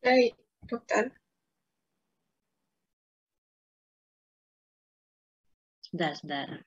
Baik, dokter. Sebentar, sebentar.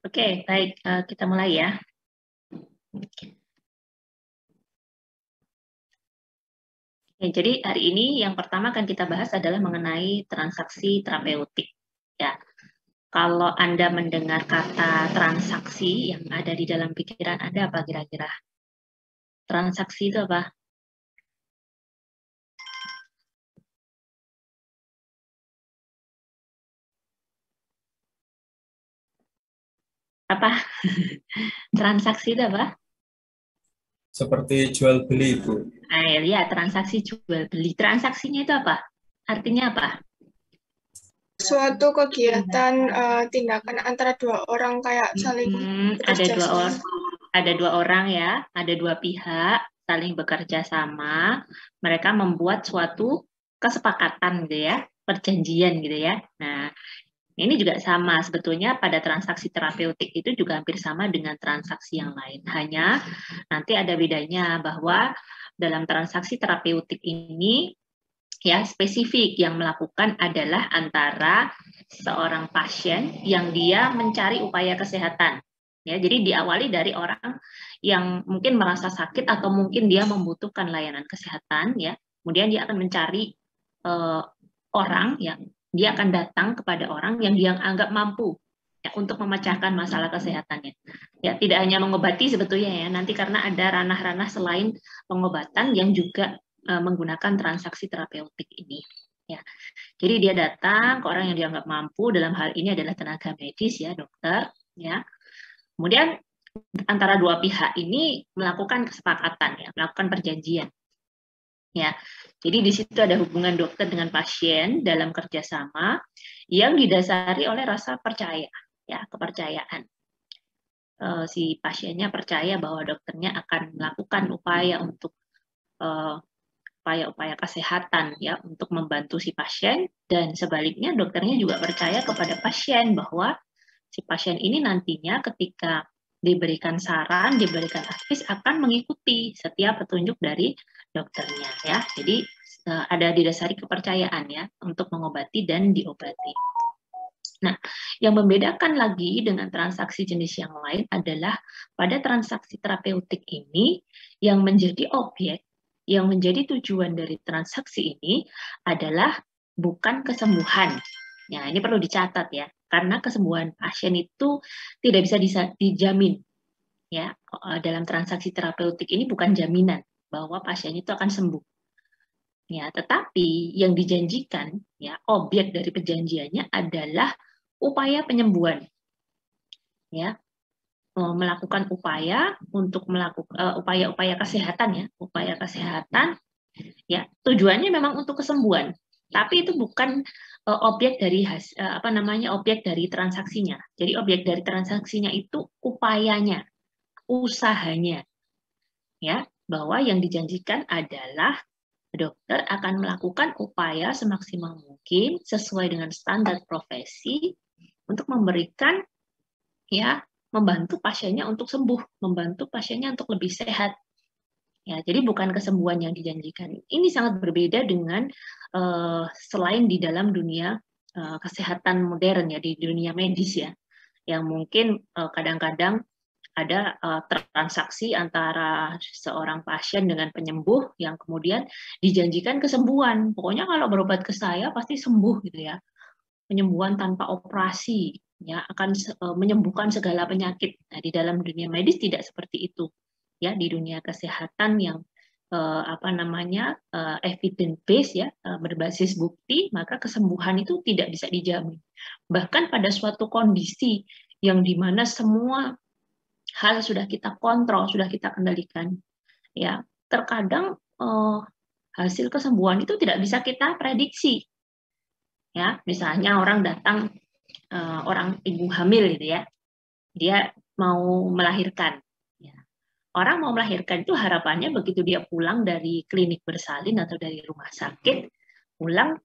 Oke, baik. Kita mulai ya. Jadi hari ini yang pertama akan kita bahas adalah mengenai transaksi terapeutik. Ya, kalau Anda mendengar kata transaksi yang ada di dalam pikiran Anda apa kira-kira? Transaksi itu apa? Apa? Transaksi itu apa? Seperti jual beli, Bu. Ya, transaksi jual beli. Transaksinya itu apa? Artinya apa? Suatu kegiatan tindakan antara dua orang kayak saling Ada bekerja sama. ada dua orang ya, ada dua pihak saling bekerja sama. Mereka membuat suatu kesepakatan gitu ya, perjanjian gitu ya. Nah, ini juga sama sebetulnya pada transaksi terapeutik itu juga hampir sama dengan transaksi yang lain. Hanya nanti ada bedanya bahwa dalam transaksi terapeutik ini ya spesifik yang melakukan adalah antara seorang pasien yang dia mencari upaya kesehatan. Ya, jadi diawali dari orang yang mungkin merasa sakit atau mungkin dia membutuhkan layanan kesehatan ya. Kemudian dia akan mencari orang yang dia akan datang kepada orang yang dia anggap mampu ya, untuk memecahkan masalah kesehatannya. Ya, tidak hanya mengobati sebetulnya ya, nanti karena ada ranah-ranah selain pengobatan yang juga menggunakan transaksi terapeutik ini. Ya, jadi dia datang ke orang yang dianggap mampu, dalam hal ini adalah tenaga medis ya, dokter. Ya, kemudian antara dua pihak ini melakukan kesepakatan ya, melakukan perjanjian. Ya, jadi di situ ada hubungan dokter dengan pasien dalam kerjasama yang didasari oleh rasa percaya, ya kepercayaan. Si pasiennya percaya bahwa dokternya akan melakukan upaya untuk upaya-upaya kesehatan ya untuk membantu si pasien dan sebaliknya dokternya juga percaya kepada pasien bahwa si pasien ini nantinya ketika diberikan saran, diberikan advice akan mengikuti setiap petunjuk dari dokternya ya. Jadi ada didasari kepercayaan ya untuk mengobati dan diobati. Nah, yang membedakan lagi dengan transaksi jenis yang lain adalah pada transaksi terapeutik ini yang menjadi objek, yang menjadi tujuan dari transaksi ini adalah bukan kesembuhan. Ya, ini perlu dicatat ya, karena kesembuhan pasien itu tidak bisa dijamin. Ya, dalam transaksi terapeutik ini bukan jaminan bahwa pasien itu akan sembuh. Ya, tetapi yang dijanjikan ya objek dari perjanjiannya adalah upaya penyembuhan. Ya, melakukan upaya untuk melakukan upaya-upaya kesehatan ya, upaya kesehatan ya tujuannya memang untuk kesembuhan. Tapi itu bukan objek dari objek dari transaksinya. Jadi objek dari transaksinya itu upayanya, usahanya. Ya, bahwa yang dijanjikan adalah dokter akan melakukan upaya semaksimal mungkin sesuai dengan standar profesi untuk memberikan ya membantu pasiennya untuk sembuh, membantu pasiennya untuk lebih sehat. Ya, jadi bukan kesembuhan yang dijanjikan. Ini sangat berbeda dengan selain di dalam dunia kesehatan modern ya, di dunia medis ya, yang mungkin kadang-kadang ada transaksi antara seorang pasien dengan penyembuh yang kemudian dijanjikan kesembuhan. Pokoknya kalau berobat ke saya pasti sembuh gitu ya. Penyembuhan tanpa operasi ya akan menyembuhkan segala penyakit. Nah, di dalam dunia medis tidak seperti itu. Ya, di dunia kesehatan yang evidence based ya, berbasis bukti, maka kesembuhan itu tidak bisa dijamin. Bahkan pada suatu kondisi yang dimana semua hal sudah kita kontrol, sudah kita kendalikan. Ya, terkadang hasil kesembuhan itu tidak bisa kita prediksi. Ya, misalnya orang datang, orang ibu hamil gitu ya, dia mau melahirkan. Ya. Orang mau melahirkan itu harapannya begitu dia pulang dari klinik bersalin atau dari rumah sakit, pulang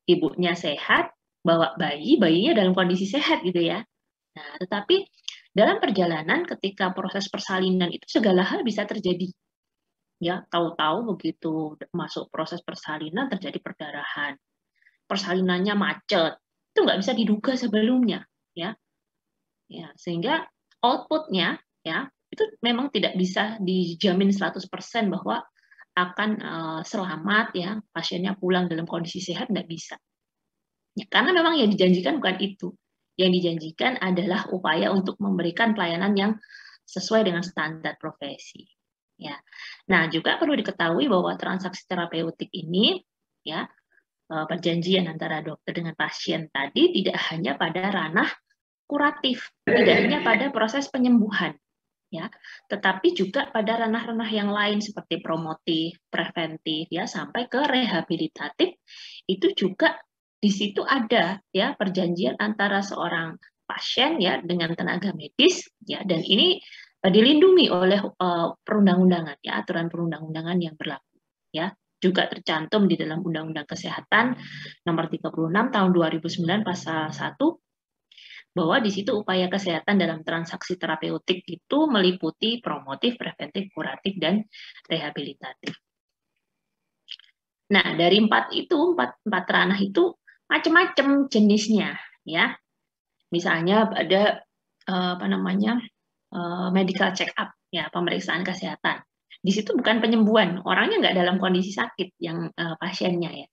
ibunya sehat, bawa bayi, bayinya dalam kondisi sehat gitu ya. Nah, tetapi dalam perjalanan ketika proses persalinan itu segala hal bisa terjadi. Ya, tahu-tahu begitu masuk proses persalinan terjadi perdarahan. Persalinannya macet. Itu nggak bisa diduga sebelumnya, ya. Ya, sehingga outputnya ya itu memang tidak bisa dijamin 100% bahwa akan selamat ya pasiennya pulang dalam kondisi sehat, nggak bisa. Ya, karena memang yang dijanjikan bukan itu. Yang dijanjikan adalah upaya untuk memberikan pelayanan yang sesuai dengan standar profesi. Ya. Nah, juga perlu diketahui bahwa transaksi terapeutik ini ya perjanjian antara dokter dengan pasien tadi tidak hanya pada ranah kuratif, tidak hanya pada proses penyembuhan, ya, tetapi juga pada ranah-ranah yang lain seperti promotif, preventif, ya, sampai ke rehabilitatif. Itu juga di situ ada ya perjanjian antara seorang pasien ya dengan tenaga medis, ya, dan ini dilindungi oleh perundang-undangan, ya, aturan perundang-undangan yang berlaku, ya. Juga tercantum di dalam Undang-Undang Kesehatan Nomor 36 Tahun 2009 Pasal 1 bahwa di situ upaya kesehatan dalam transaksi terapeutik itu meliputi promotif, preventif, kuratif, dan rehabilitatif. Nah, dari empat ranah itu macam-macam jenisnya, ya. Misalnya ada medical check up, ya, pemeriksaan kesehatan. Di situ bukan penyembuhan, orangnya nggak dalam kondisi sakit yang pasiennya ya.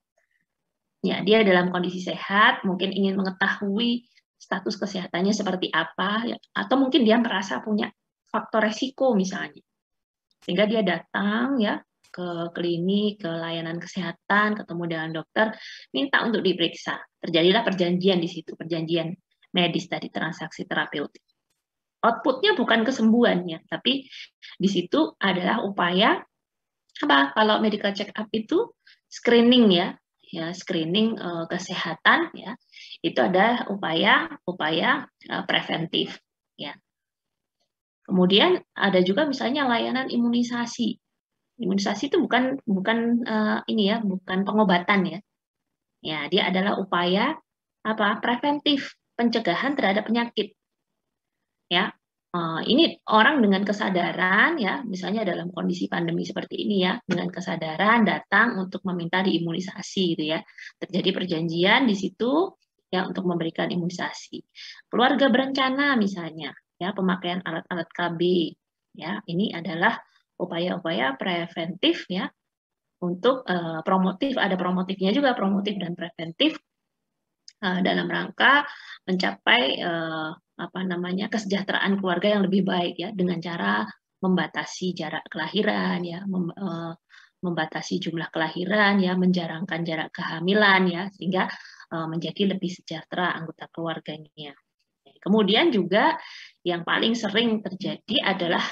Ya, dia dalam kondisi sehat, mungkin ingin mengetahui status kesehatannya seperti apa, ya, atau mungkin dia merasa punya faktor resiko misalnya. Sehingga dia datang ya ke klinik, ke layanan kesehatan, ketemu dengan dokter, minta untuk diperiksa. Terjadilah perjanjian di situ, perjanjian medis tadi, transaksi terapeutik. Outputnya bukan kesembuhannya, tapi di situ adalah upaya apa? Kalau medical check up itu screening ya screening kesehatan ya, itu ada upaya preventif ya. Kemudian ada juga misalnya layanan imunisasi. Imunisasi itu bukan bukan pengobatan ya. Ya, dia adalah upaya preventif, pencegahan terhadap penyakit. Ya, ini orang dengan kesadaran ya, misalnya dalam kondisi pandemi seperti ini ya, dengan kesadaran datang untuk meminta diimunisasi gitu ya. Terjadi perjanjian di situ ya untuk memberikan imunisasi. Keluarga berencana misalnya ya, pemakaian alat-alat KB ya, ini adalah upaya-upaya preventif ya untuk promotif, ada promotifnya juga, promotif dan preventif dalam rangka mencapai kesejahteraan keluarga yang lebih baik ya, dengan cara membatasi jarak kelahiran ya, membatasi jumlah kelahiran ya, menjarangkan jarak kehamilan ya, sehingga menjadi lebih sejahtera anggota keluarganya. Kemudian juga yang paling sering terjadi adalah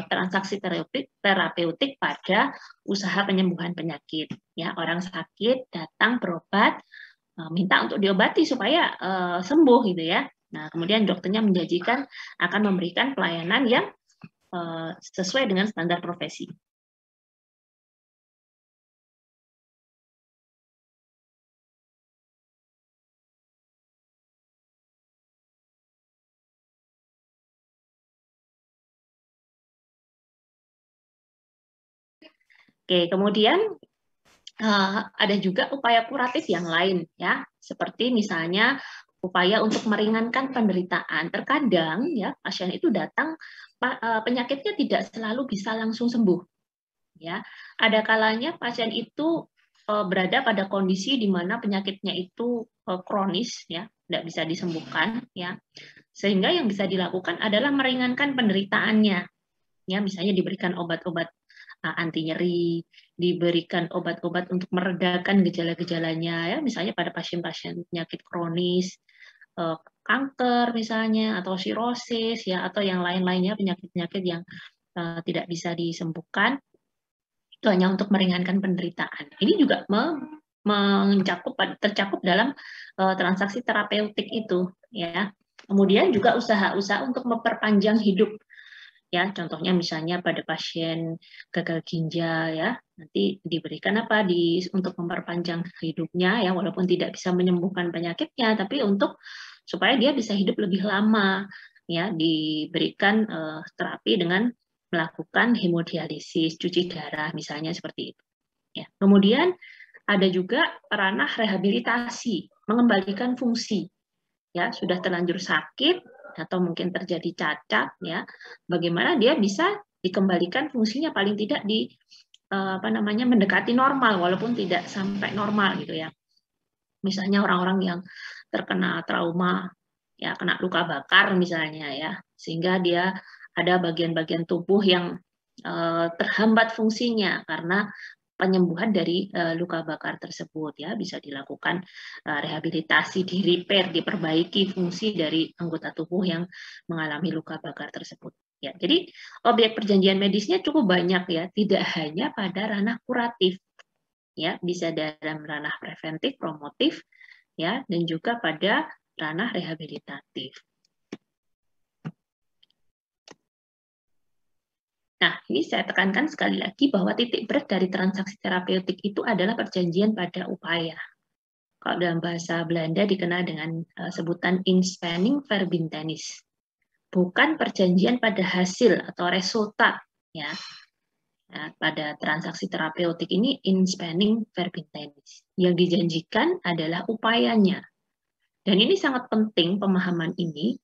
transaksi terapeutik pada usaha penyembuhan penyakit ya, orang sakit datang berobat, minta untuk diobati supaya sembuh gitu ya. Nah, kemudian dokternya menjanjikan akan memberikan pelayanan yang sesuai dengan standar profesi. Oke, kemudian ada juga upaya kuratif yang lain ya, seperti misalnya upaya untuk meringankan penderitaan. Terkadang ya pasien itu datang penyakitnya tidak selalu bisa langsung sembuh. Ya, ada kalanya pasien itu berada pada kondisi di mana penyakitnya itu kronis ya, tidak bisa disembuhkan ya. Sehingga yang bisa dilakukan adalah meringankan penderitaannya. Ya, misalnya diberikan obat-obat anti nyeri, diberikan obat-obat untuk meredakan gejala-gejalanya ya, misalnya pada pasien-pasien penyakit kronis, kanker misalnya, atau sirosis ya, atau yang lain-lainnya, penyakit-penyakit yang tidak bisa disembuhkan, itu hanya untuk meringankan penderitaan. Ini juga tercakup dalam transaksi terapeutik itu ya. Kemudian juga usaha-usaha untuk memperpanjang hidup ya, contohnya misalnya pada pasien gagal ginjal ya, nanti diberikan untuk memperpanjang hidupnya ya, walaupun tidak bisa menyembuhkan penyakitnya, tapi untuk supaya dia bisa hidup lebih lama ya, diberikan terapi dengan melakukan hemodialisis, cuci darah misalnya seperti itu. Ya. Kemudian ada juga ranah rehabilitasi, mengembalikan fungsi. ya sudah terlanjur sakit atau mungkin terjadi cacat, ya bagaimana dia bisa dikembalikan fungsinya paling tidak di mendekati normal walaupun tidak sampai normal gitu ya. Misalnya orang-orang yang terkena trauma, ya kena luka bakar misalnya ya, sehingga dia ada bagian-bagian tubuh yang terhambat fungsinya karena penyembuhan dari luka bakar tersebut, ya bisa dilakukan rehabilitasi, di repair, diperbaiki fungsi dari anggota tubuh yang mengalami luka bakar tersebut. Ya, jadi objek perjanjian medisnya cukup banyak ya, tidak hanya pada ranah kuratif, ya bisa dalam ranah preventif, promotif, ya dan juga pada ranah rehabilitatif. Nah, ini saya tekankan sekali lagi bahwa titik berat dari transaksi terapeutik itu adalah perjanjian pada upaya. Kalau dalam bahasa Belanda dikenal dengan sebutan inspanning verbintenis. Bukan perjanjian pada hasil atau resultat, ya. Nah, pada transaksi terapeutik ini inspanning verbintenis. Yang dijanjikan adalah upayanya. Dan ini sangat penting pemahaman ini,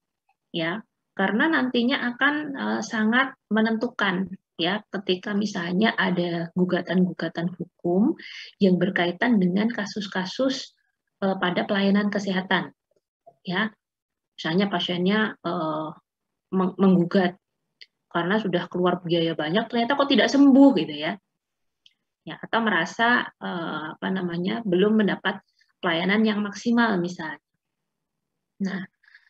ya. Karena nantinya akan sangat menentukan ya ketika misalnya ada gugatan-gugatan hukum yang berkaitan dengan kasus-kasus pada pelayanan kesehatan, ya misalnya pasiennya menggugat karena sudah keluar biaya banyak ternyata kok tidak sembuh gitu ya, atau merasa belum mendapat pelayanan yang maksimal misalnya. Nah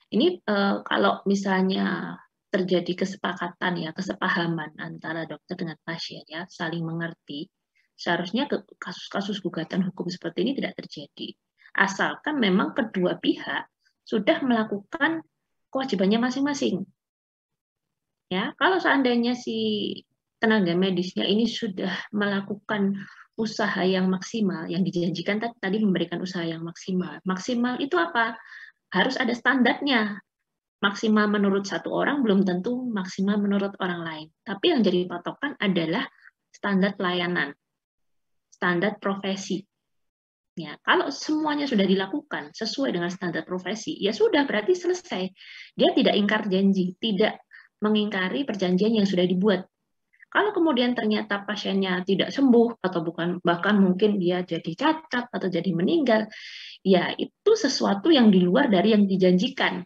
ini kalau misalnya terjadi kesepakatan ya, kesepahaman antara dokter dengan pasien ya, saling mengerti, seharusnya kasus-kasus gugatan hukum seperti ini tidak terjadi. Asalkan memang kedua pihak sudah melakukan kewajibannya masing-masing. Ya, kalau seandainya si tenaga medisnya ini sudah melakukan usaha yang maksimal, yang dijanjikan tadi memberikan usaha yang maksimal. Maksimal itu apa? Harus ada standarnya. Maksimal menurut satu orang belum tentu maksimal menurut orang lain. Tapi yang jadi patokan adalah standar pelayanan, standar profesi. Ya, kalau semuanya sudah dilakukan sesuai dengan standar profesi, ya sudah berarti selesai. Dia tidak ingkar janji, tidak mengingkari perjanjian yang sudah dibuat. Kalau kemudian ternyata pasiennya tidak sembuh atau bahkan mungkin dia jadi cacat atau jadi meninggal, ya itu sesuatu yang di luar dari yang dijanjikan.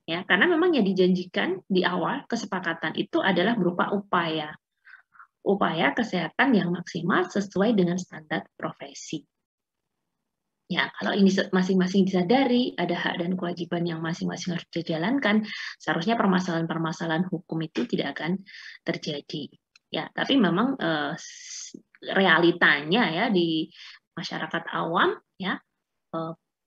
Ya, karena memang yang dijanjikan di awal kesepakatan itu adalah berupa upaya kesehatan yang maksimal sesuai dengan standar profesi. Ya, kalau ini masing-masing disadari, ada hak dan kewajiban yang masing-masing harus dijalankan, seharusnya permasalahan-permasalahan hukum itu tidak akan terjadi. Ya, tapi memang realitanya ya di masyarakat awam ya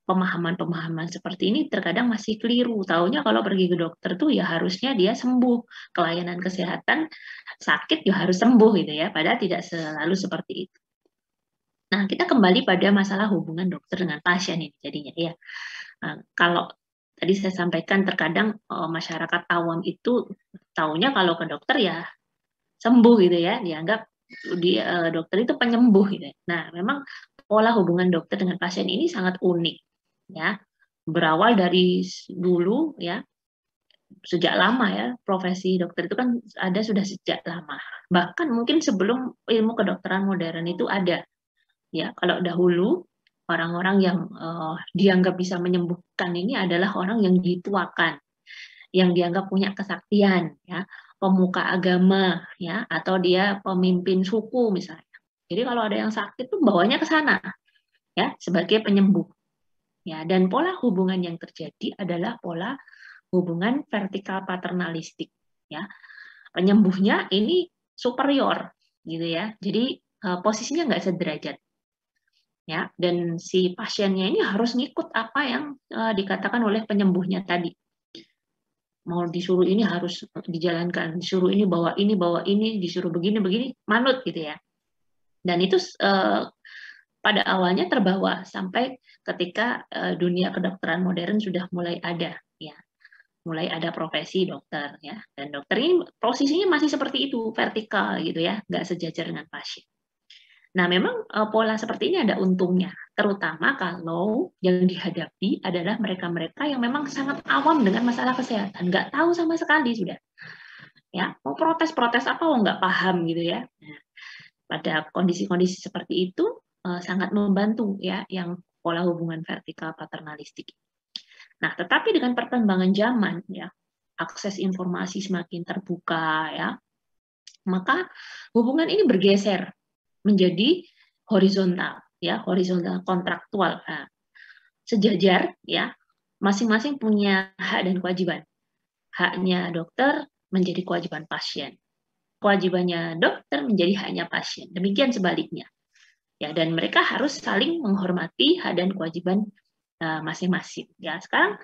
pemahaman-pemahaman seperti ini terkadang masih keliru. Taunya kalau pergi ke dokter tuh ya harusnya dia sembuh, kelayanan kesehatan sakit ya harus sembuh gitu ya, padahal tidak selalu seperti itu. Nah, kita kembali pada masalah hubungan dokter dengan pasien ini jadinya ya. Kalau tadi saya sampaikan terkadang masyarakat awam itu taunya kalau ke dokter ya sembuh gitu ya, dianggap dokter itu penyembuh gitu. Nah, memang pola hubungan dokter dengan pasien ini sangat unik ya. Berawal dari dulu ya, sejak lama ya, profesi dokter itu kan ada sudah sejak lama. Bahkan mungkin sebelum ilmu kedokteran modern itu ada. Ya, kalau dahulu orang-orang yang dianggap bisa menyembuhkan ini adalah orang yang dituakan, yang dianggap punya kesaktian, ya, pemuka agama, ya, atau dia pemimpin suku misalnya. Jadi kalau ada yang sakit tuh bawanya ke sana, ya, sebagai penyembuh. Ya, dan pola hubungan yang terjadi adalah pola hubungan vertikal paternalistik, ya. Penyembuhnya ini superior, gitu ya. Jadi posisinya nggak sederajat. Ya, dan si pasiennya ini harus ngikut apa yang dikatakan oleh penyembuhnya tadi. Mau disuruh ini harus dijalankan, disuruh ini, bawa ini, disuruh begini, manut gitu ya. Dan itu pada awalnya terbawa sampai ketika dunia kedokteran modern sudah mulai ada, ya, mulai ada profesi dokter, ya. Dan dokter ini posisinya masih seperti itu, vertikal gitu ya, nggak sejajar dengan pasien. Nah, memang pola seperti ini ada untungnya, terutama kalau yang dihadapi adalah mereka-mereka yang memang sangat awam dengan masalah kesehatan, nggak tahu sama sekali sudah. Ya, mau protes apa, nggak paham gitu ya. Nah, pada kondisi-kondisi seperti itu sangat membantu ya yang pola hubungan vertikal paternalistik. Nah, tetapi dengan perkembangan zaman ya, akses informasi semakin terbuka ya, maka hubungan ini bergeser menjadi horizontal ya, horizontal kontraktual. Nah, sejajar ya, masing-masing punya hak dan kewajiban. Haknya dokter menjadi kewajiban pasien. Kewajibannya dokter menjadi haknya pasien. Demikian sebaliknya. Ya, dan mereka harus saling menghormati hak dan kewajiban masing-masing. Ya, sekarang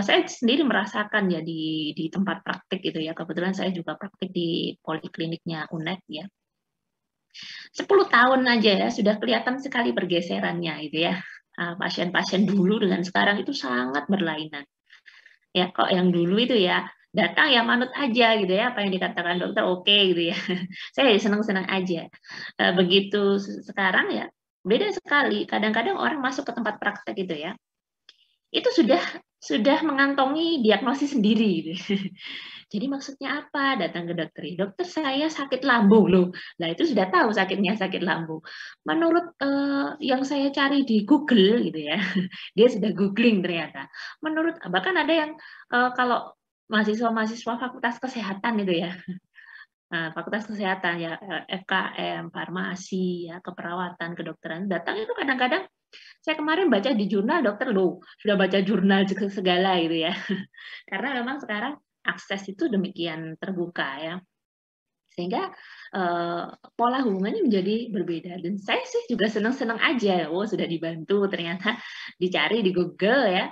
saya sendiri merasakan ya di tempat praktik gitu ya. Kebetulan saya juga praktik di polikliniknya UNED ya. 10 tahun aja ya sudah kelihatan sekali pergeserannya gitu ya. Pasien-pasien dulu dengan sekarang itu sangat berlainan. Ya, kok yang dulu itu ya datang ya manut aja gitu ya, apa yang dikatakan dokter oke gitu ya. Saya senang-senang aja. Begitu sekarang ya beda sekali. Kadang-kadang orang masuk ke tempat praktek gitu ya, itu sudah mengantongi diagnosis sendiri gitu. Jadi maksudnya apa? Datang ke dokter. Dokter, saya sakit lambung loh. Nah, itu sudah tahu sakitnya sakit lambung. Menurut yang saya cari di Google gitu ya. Dia sudah googling ternyata. Menurut bahkan ada yang kalau mahasiswa-mahasiswa Fakultas Kesehatan gitu ya. Nah, Fakultas Kesehatan ya, FKM, farmasi ya, keperawatan, kedokteran, datang itu kadang-kadang saya kemarin baca di jurnal dokter loh, sudah baca jurnal segala gitu ya. Karena memang sekarang akses itu demikian terbuka ya, sehingga pola hubungannya menjadi berbeda. Dan saya sih juga senang-senang aja, sudah dibantu ternyata dicari di Google ya,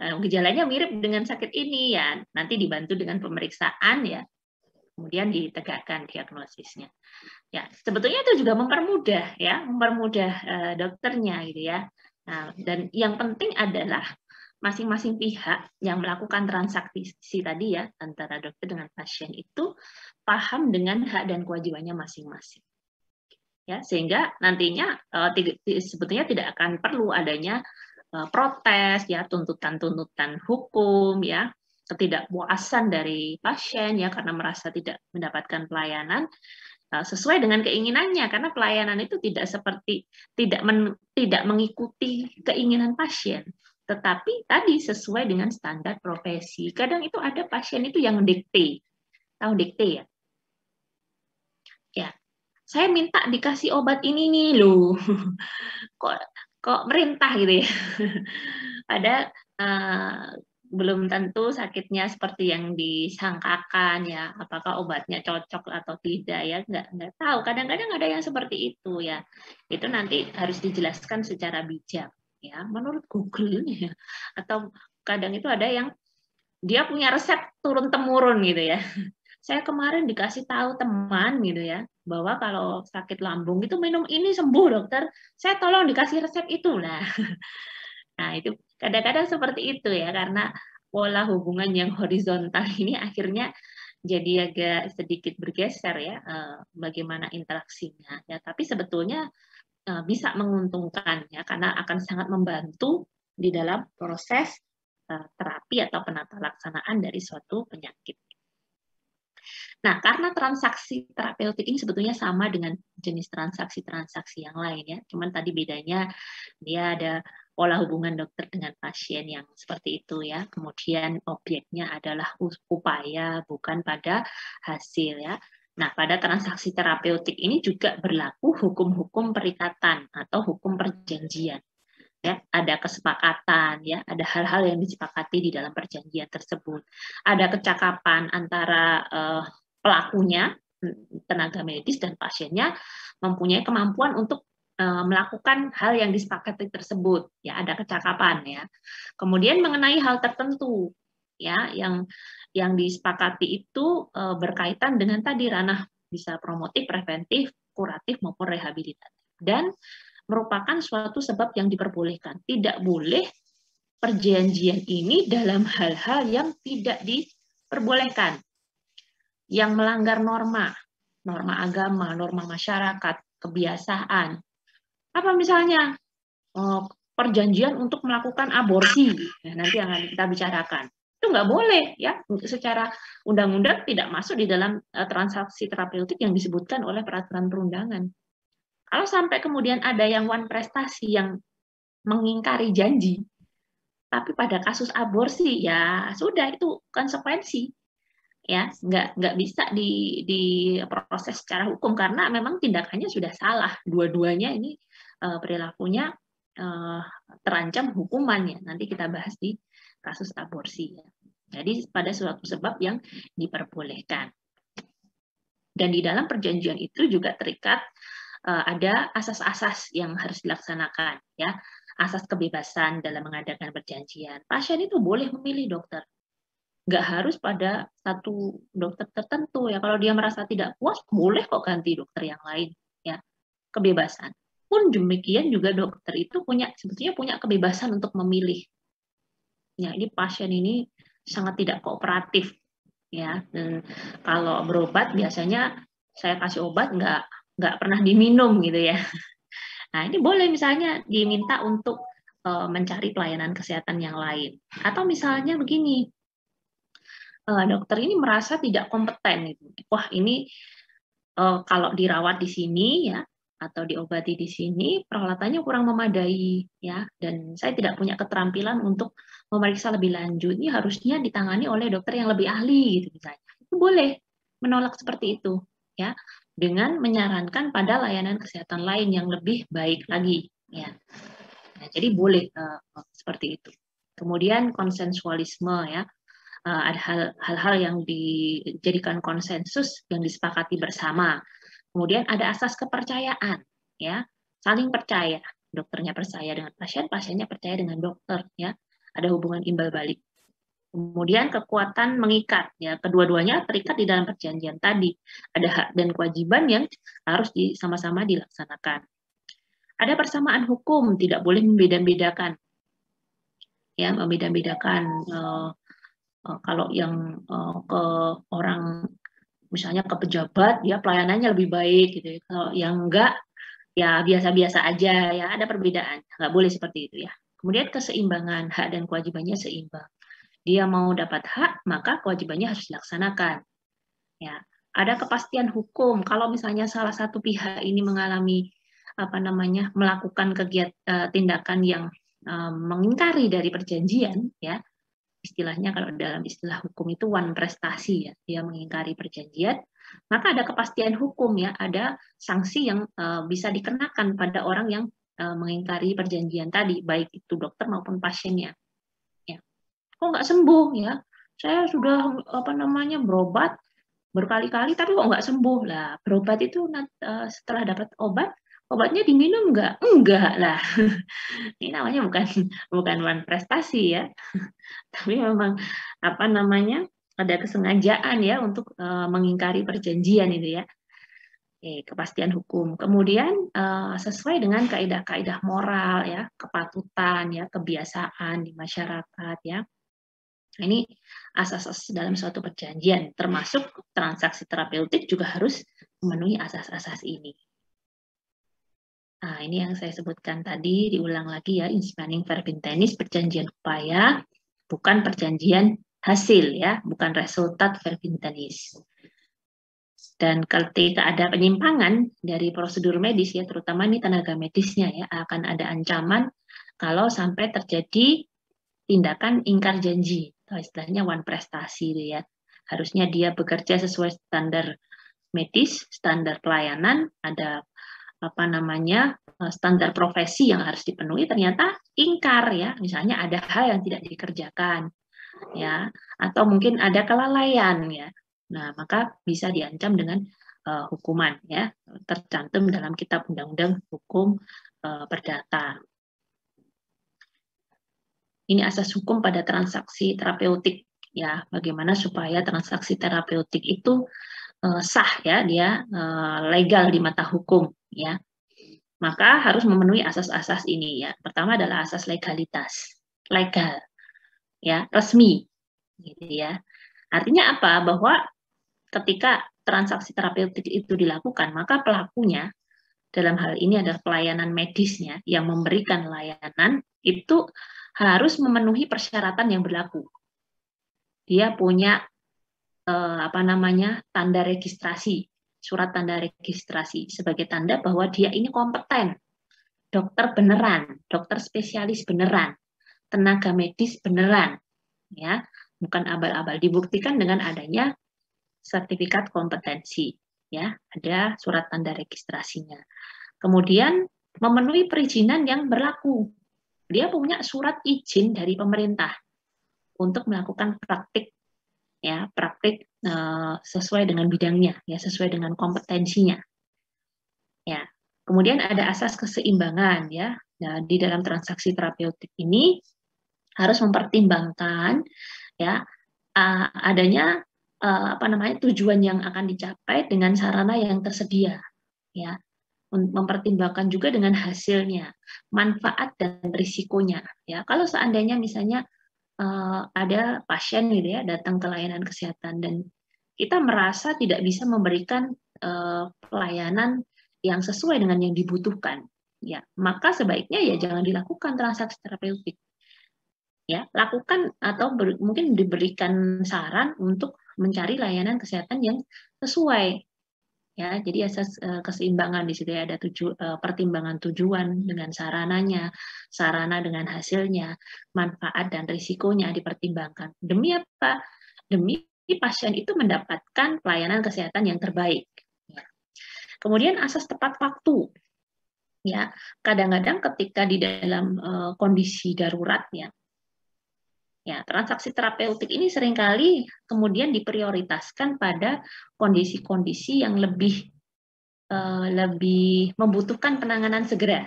gejalanya mirip dengan sakit ini ya, nanti dibantu dengan pemeriksaan ya, kemudian ditegakkan diagnosisnya. Ya, sebetulnya itu juga mempermudah ya, mempermudah dokternya gitu ya. Nah, dan yang penting adalah masing-masing pihak yang melakukan transaksi tadi ya antara dokter dengan pasien itu paham dengan hak dan kewajibannya masing-masing. Ya, sehingga nantinya sebetulnya tidak akan perlu adanya protes ya, tuntutan-tuntutan hukum ya, ketidakpuasan dari pasien ya karena merasa tidak mendapatkan pelayanan sesuai dengan keinginannya, karena pelayanan itu tidak mengikuti keinginan pasien, tetapi tadi sesuai dengan standar profesi. Kadang itu ada pasien itu yang dikte, tahu dikte ya? Ya, saya minta dikasih obat ini nih loh, kok merintah gitu ya. Ada belum tentu sakitnya seperti yang disangkakan ya, apakah obatnya cocok atau tidak ya, nggak tahu. Kadang-kadang ada yang seperti itu ya, itu nanti harus dijelaskan secara bijak ya menurut Google ya. Atau kadang itu ada yang dia punya resep turun temurun gitu ya. Saya kemarin dikasih tahu teman gitu ya, bahwa kalau sakit lambung itu minum ini sembuh dokter, saya tolong dikasih resep itu lah. Nah, itu kadang-kadang seperti itu ya, karena pola hubungan yang horizontal ini akhirnya jadi agak sedikit bergeser ya, bagaimana interaksinya. Ya, tapi sebetulnya bisa menguntungkan ya, karena akan sangat membantu di dalam proses terapi atau penata laksanaan dari suatu penyakit. Nah, karena transaksi terapeutik ini sebetulnya sama dengan jenis transaksi-transaksi yang lain ya. Cuman tadi bedanya dia ada pola hubungan dokter dengan pasien yang seperti itu ya. Kemudian objeknya adalah upaya bukan pada hasil ya. Nah, pada transaksi terapeutik ini juga berlaku hukum-hukum perikatan atau hukum perjanjian. Ya, ada kesepakatan ya, ada hal-hal yang disepakati di dalam perjanjian tersebut. Ada kecakapan antara pelakunya, tenaga medis dan pasiennya mempunyai kemampuan untuk melakukan hal yang disepakati tersebut. Ya, ada kecakapan ya. Kemudian mengenai hal tertentu ya yang disepakati itu berkaitan dengan tadi ranah bisa promotif, preventif, kuratif maupun rehabilitatif. Dan merupakan suatu sebab yang diperbolehkan. Tidak boleh perjanjian ini dalam hal-hal yang tidak diperbolehkan, yang melanggar norma agama, norma masyarakat, kebiasaan. Apa misalnya? perjanjian untuk melakukan aborsi, nanti yang akan kita bicarakan. Itu nggak boleh ya, secara undang-undang tidak masuk di dalam transaksi terapeutik yang disebutkan oleh peraturan perundangan. Kalau sampai kemudian ada yang one prestasi yang mengingkari janji, tapi pada kasus aborsi ya sudah, itu konsekuensi ya, nggak bisa diproses secara hukum karena memang tindakannya sudah salah, dua-duanya ini perilakunya terancam hukumannya. Nanti kita bahas di kasus aborsi ya. Jadi pada suatu sebab yang diperbolehkan. Dan di dalam perjanjian itu juga terikat ada asas-asas yang harus dilaksanakan ya. Asas kebebasan dalam mengadakan perjanjian. Pasien itu boleh memilih dokter. Nggak harus pada satu dokter tertentu ya. Kalau dia merasa tidak puas, boleh kok ganti dokter yang lain ya. Kebebasan. Pun demikian juga dokter itu sebetulnya punya kebebasan untuk memilih. Ya, ini pasien ini sangat tidak kooperatif ya. Dan kalau berobat biasanya saya kasih obat nggak pernah diminum gitu ya. Nah, ini boleh misalnya diminta untuk mencari pelayanan kesehatan yang lain. Atau misalnya begini, dokter ini merasa tidak kompeten. Wah, ini kalau dirawat di sini ya, atau diobati di sini, peralatannya kurang memadai ya, dan saya tidak punya keterampilan untuk memeriksa lebih lanjut. Ini harusnya ditangani oleh dokter yang lebih ahli gitu misalnya. Itu boleh menolak seperti itu ya, dengan menyarankan pada layanan kesehatan lain yang lebih baik lagi ya. Nah, jadi boleh seperti itu. Kemudian konsensualisme ya. Ada hal-hal yang dijadikan konsensus yang disepakati bersama. Kemudian ada asas kepercayaan, ya, saling percaya. Dokternya percaya dengan pasien, pasiennya percaya dengan dokter, ya. Ada hubungan imbal balik. Kemudian kekuatan mengikat, ya, kedua-duanya terikat di dalam perjanjian tadi. Ada hak dan kewajiban yang harus sama-sama dilaksanakan. Ada persamaan hukum, tidak boleh membeda-bedakan, ya, membeda-bedakan. Kalau yang ke orang, misalnya ke pejabat, ya pelayanannya lebih baik gitu ya. Kalau yang enggak, ya biasa-biasa aja ya, ada perbedaan. Nggak boleh seperti itu ya. Kemudian keseimbangan, hak dan kewajibannya seimbang. Dia mau dapat hak, maka kewajibannya harus dilaksanakan. Ya, ada kepastian hukum. Kalau misalnya salah satu pihak ini mengalami melakukan tindakan yang mengingkari dari perjanjian, ya, istilahnya kalau dalam istilah hukum itu one prestasi ya, dia mengingkari perjanjian, maka ada kepastian hukum ya, ada sanksi yang bisa dikenakan pada orang yang mengingkari perjanjian tadi, baik itu dokter maupun pasiennya. Ya. Kok nggak sembuh ya? Saya sudah berobat berkali-kali tapi kok nggak sembuh lah. Berobat itu setelah dapat obatnya diminum nggak? Enggak lah. Ini namanya bukan one prestasi ya. Tapi memang ada kesengajaan ya untuk mengingkari perjanjian itu ya. Kepastian hukum. Kemudian sesuai dengan kaidah-kaidah moral ya, kepatutan ya, kebiasaan di masyarakat ya. Ini asas-asas dalam suatu perjanjian, termasuk transaksi terapeutik juga harus memenuhi asas-asas ini. Nah, ini yang saya sebutkan tadi, diulang lagi ya, inspanning verbintenis, perjanjian upaya, bukan perjanjian hasil ya, bukan resultat verbintenis. Dan ketika ada penyimpangan dari prosedur medis ya, terutama ini tenaga medisnya ya, akan ada ancaman kalau sampai terjadi tindakan ingkar janji, atau istilahnya one prestasi gitu ya. Harusnya dia bekerja sesuai standar medis, standar pelayanan, ada standar profesi yang harus dipenuhi, ternyata ingkar ya, misalnya ada hal yang tidak dikerjakan ya, atau mungkin ada kelalaian ya. Nah, maka bisa diancam dengan hukuman ya, tercantum dalam Kitab Undang-Undang Hukum Perdata. Ini asas hukum pada transaksi terapeutik ya, bagaimana supaya transaksi terapeutik itu sah ya, dia legal di mata hukum ya. Maka harus memenuhi asas-asas ini ya. Pertama adalah asas legalitas, legal ya, resmi gitu ya. Artinya apa? Bahwa ketika transaksi terapeutik itu dilakukan, maka pelakunya dalam hal ini adalah pelayanan medisnya yang memberikan layanan, itu harus memenuhi persyaratan yang berlaku. Dia punya tanda registrasi, surat tanda registrasi sebagai tanda bahwa dia ini kompeten, dokter beneran, dokter spesialis beneran, tenaga medis beneran, ya, bukan abal-abal. Dibuktikan dengan adanya sertifikat kompetensi, ya, ada surat tanda registrasinya. Kemudian memenuhi perizinan yang berlaku. Dia punya surat izin dari pemerintah untuk melakukan praktik, ya, praktik sesuai dengan bidangnya, ya, sesuai dengan kompetensinya. Ya. Kemudian ada asas keseimbangan, ya. Nah, di dalam transaksi terapeutik ini harus mempertimbangkan, ya, adanya tujuan yang akan dicapai dengan sarana yang tersedia, ya. Mempertimbangkan juga dengan hasilnya, manfaat dan risikonya, ya. Kalau seandainya misalnya ada pasien gitu ya datang ke layanan kesehatan dan kita merasa tidak bisa memberikan pelayanan yang sesuai dengan yang dibutuhkan, ya, maka sebaiknya ya jangan dilakukan transaksi terapeutik. Ya, lakukan atau mungkin diberikan saran untuk mencari layanan kesehatan yang sesuai. Ya, jadi asas keseimbangan di situ ya, ada pertimbangan tujuan dengan sarananya, sarana dengan hasilnya, manfaat dan risikonya dipertimbangkan. Demi apa? Demi pasien itu mendapatkan pelayanan kesehatan yang terbaik. Ya. Kemudian asas tepat waktu. Ya, kadang-kadang ketika di dalam kondisi darurat, ya, transaksi terapeutik ini seringkali kemudian diprioritaskan pada kondisi-kondisi yang lebih membutuhkan penanganan segera.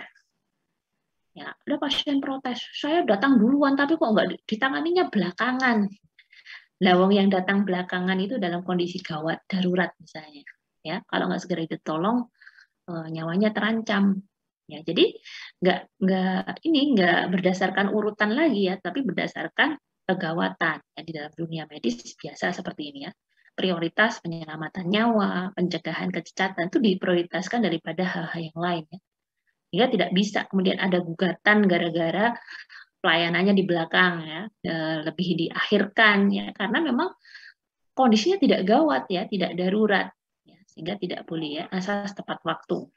Ya, ada pasien protes, saya datang duluan tapi kok nggak ditanganinya belakangan. Lawang yang datang belakangan itu dalam kondisi gawat darurat misalnya, ya, kalau nggak segera ditolong nyawanya terancam. Ya, jadi nggak berdasarkan urutan lagi ya, tapi berdasarkan kegawatan. Ya, di dalam dunia medis biasa seperti ini ya. Prioritas penyelamatan nyawa, pencegahan kecacatan itu diprioritaskan daripada hal-hal yang lain. Ya. Sehingga tidak bisa kemudian ada gugatan gara-gara pelayanannya di belakang ya, lebih diakhirkan ya, karena memang kondisinya tidak gawat ya, tidak darurat ya, sehingga tidak boleh ya. Asas tepat waktu.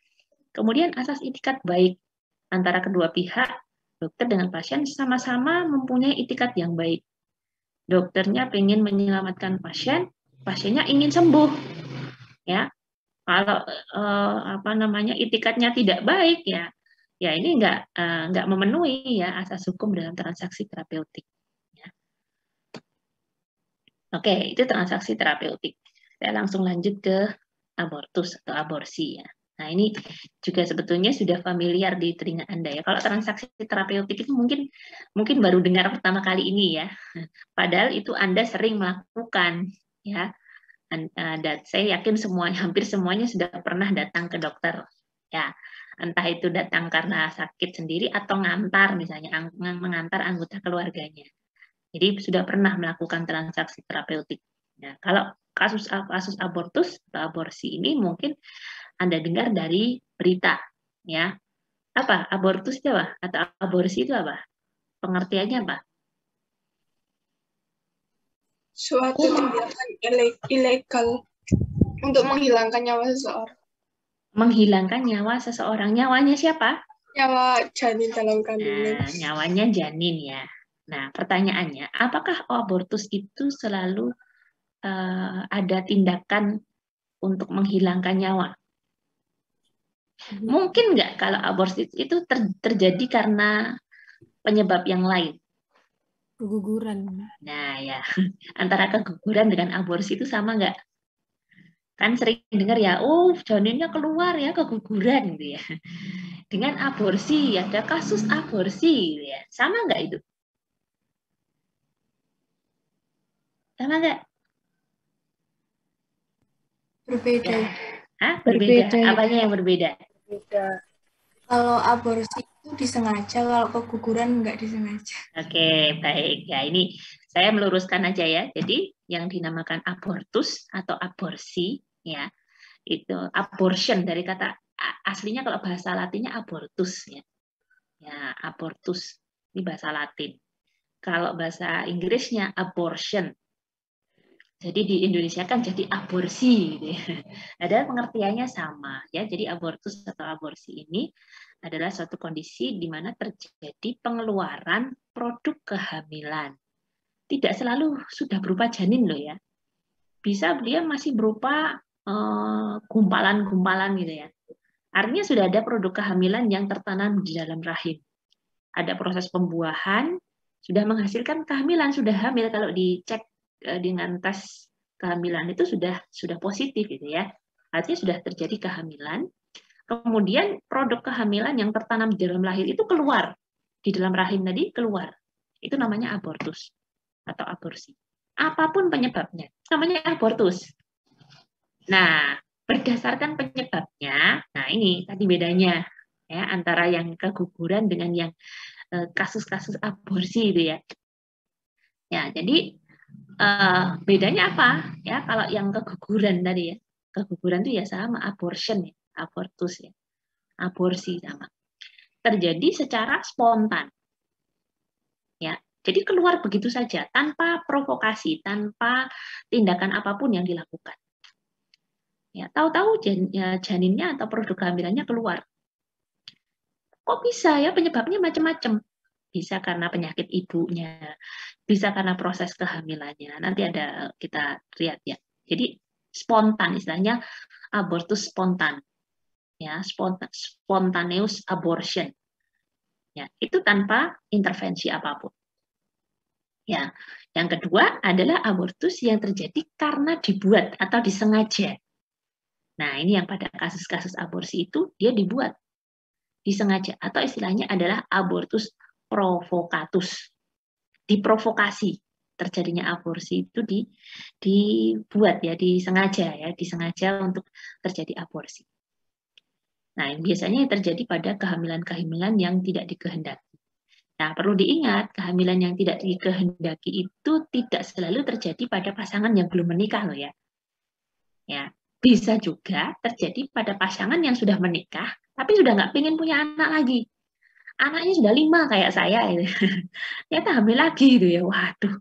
Kemudian asas itikat baik antara kedua pihak, dokter dengan pasien sama-sama mempunyai itikat yang baik. Dokternya ingin menyelamatkan pasien, pasiennya ingin sembuh. Ya. Kalau itikatnya tidak baik ya ini nggak memenuhi ya asas hukum dalam transaksi terapeutik. Ya. Oke, itu transaksi terapeutik. Saya langsung lanjut ke abortus atau aborsi ya. Nah, ini juga sebetulnya sudah familiar di telinga Anda ya. Kalau transaksi terapeutik itu mungkin baru dengar pertama kali ini ya. Padahal itu Anda sering melakukan ya. Dan saya yakin hampir semuanya sudah pernah datang ke dokter ya. Entah itu datang karena sakit sendiri atau misalnya mengantar anggota keluarganya. Jadi sudah pernah melakukan transaksi terapeutik. Nah, kalau kasus abortus atau aborsi ini mungkin Anda dengar dari berita, ya. Apa abortus itu apa? Atau aborsi itu apa? Pengertiannya apa? Suatu tindakan ilegal untuk menghilangkan nyawa seseorang. Menghilangkan nyawa seseorang. Nyawanya siapa? Nyawa janin dalam kandungan. Nah, nyawanya janin ya. Nah, pertanyaannya, apakah abortus itu selalu ada tindakan untuk menghilangkan nyawa? Mungkin nggak kalau aborsi itu terjadi karena penyebab yang lain? Keguguran. Nah ya, antara keguguran dengan aborsi itu sama nggak? Kan sering dengar ya, janinnya keluar ya keguguran gitu ya. Dengan aborsi, ada kasus aborsi gitu ya. Sama nggak itu? Sama nggak? Berbeda. Ya. Hah? Berbeda. Apanya yang berbeda? Berbeda. Kalau aborsi itu disengaja, kalau keguguran nggak disengaja. Oke, baik. Ya, ini saya meluruskan aja ya. Jadi yang dinamakan abortus atau aborsi ya, itu abortion dari kata aslinya kalau bahasa Latinnya abortus ya. Ya, abortus. Ini bahasa Latin. Kalau bahasa Inggrisnya abortion. Jadi di Indonesia kan jadi aborsi gitu ya. Ada pengertiannya sama ya. Jadi abortus atau aborsi ini adalah suatu kondisi di mana terjadi pengeluaran produk kehamilan. Tidak selalu sudah berupa janin loh ya. Bisa dia masih berupa gumpalan-gumpalan gitu ya. Artinya sudah ada produk kehamilan yang tertanam di dalam rahim. Ada proses pembuahan, sudah menghasilkan kehamilan, sudah hamil kalau dicek dengan tes kehamilan itu sudah positif gitu ya. Artinya sudah terjadi kehamilan. Kemudian produk kehamilan yang tertanam di dalam rahim itu keluar. Di dalam rahim tadi keluar. Itu namanya abortus atau aborsi. Apapun penyebabnya, namanya abortus. Nah, berdasarkan penyebabnya, nah ini tadi bedanya ya antara yang keguguran dengan yang kasus-kasus aborsi itu ya. Ya, jadi bedanya apa? Ya, kalau yang keguguran tadi ya, keguguran itu ya sama abortion ya, abortus ya, aborsi sama. Terjadi secara spontan. Ya, jadi keluar begitu saja tanpa provokasi, tanpa tindakan apapun yang dilakukan. Ya, tahu-tahu janinnya atau produk kehamilannya keluar. Kok bisa ya? Penyebabnya macam-macam. Bisa karena penyakit ibunya, bisa karena proses kehamilannya. Nanti ada kita lihat ya. Jadi spontan, istilahnya abortus spontan. Ya, spontaneous abortion. Ya, itu tanpa intervensi apapun. Ya, yang kedua adalah abortus yang terjadi karena dibuat atau disengaja. Nah, ini yang pada kasus-kasus aborsi itu dia dibuat, disengaja, atau istilahnya adalah abortus provokatus. Diprovokasi terjadinya aborsi itu dibuat ya, disengaja untuk terjadi aborsi. Nah, biasanya terjadi pada kehamilan-kehamilan yang tidak dikehendaki. Nah, perlu diingat, kehamilan yang tidak dikehendaki itu tidak selalu terjadi pada pasangan yang belum menikah loh ya. Ya, bisa juga terjadi pada pasangan yang sudah menikah, tapi sudah nggak pengen punya anak lagi. Anaknya sudah 5 kayak saya, gitu. Ternyata hamil lagi gitu ya. Waduh,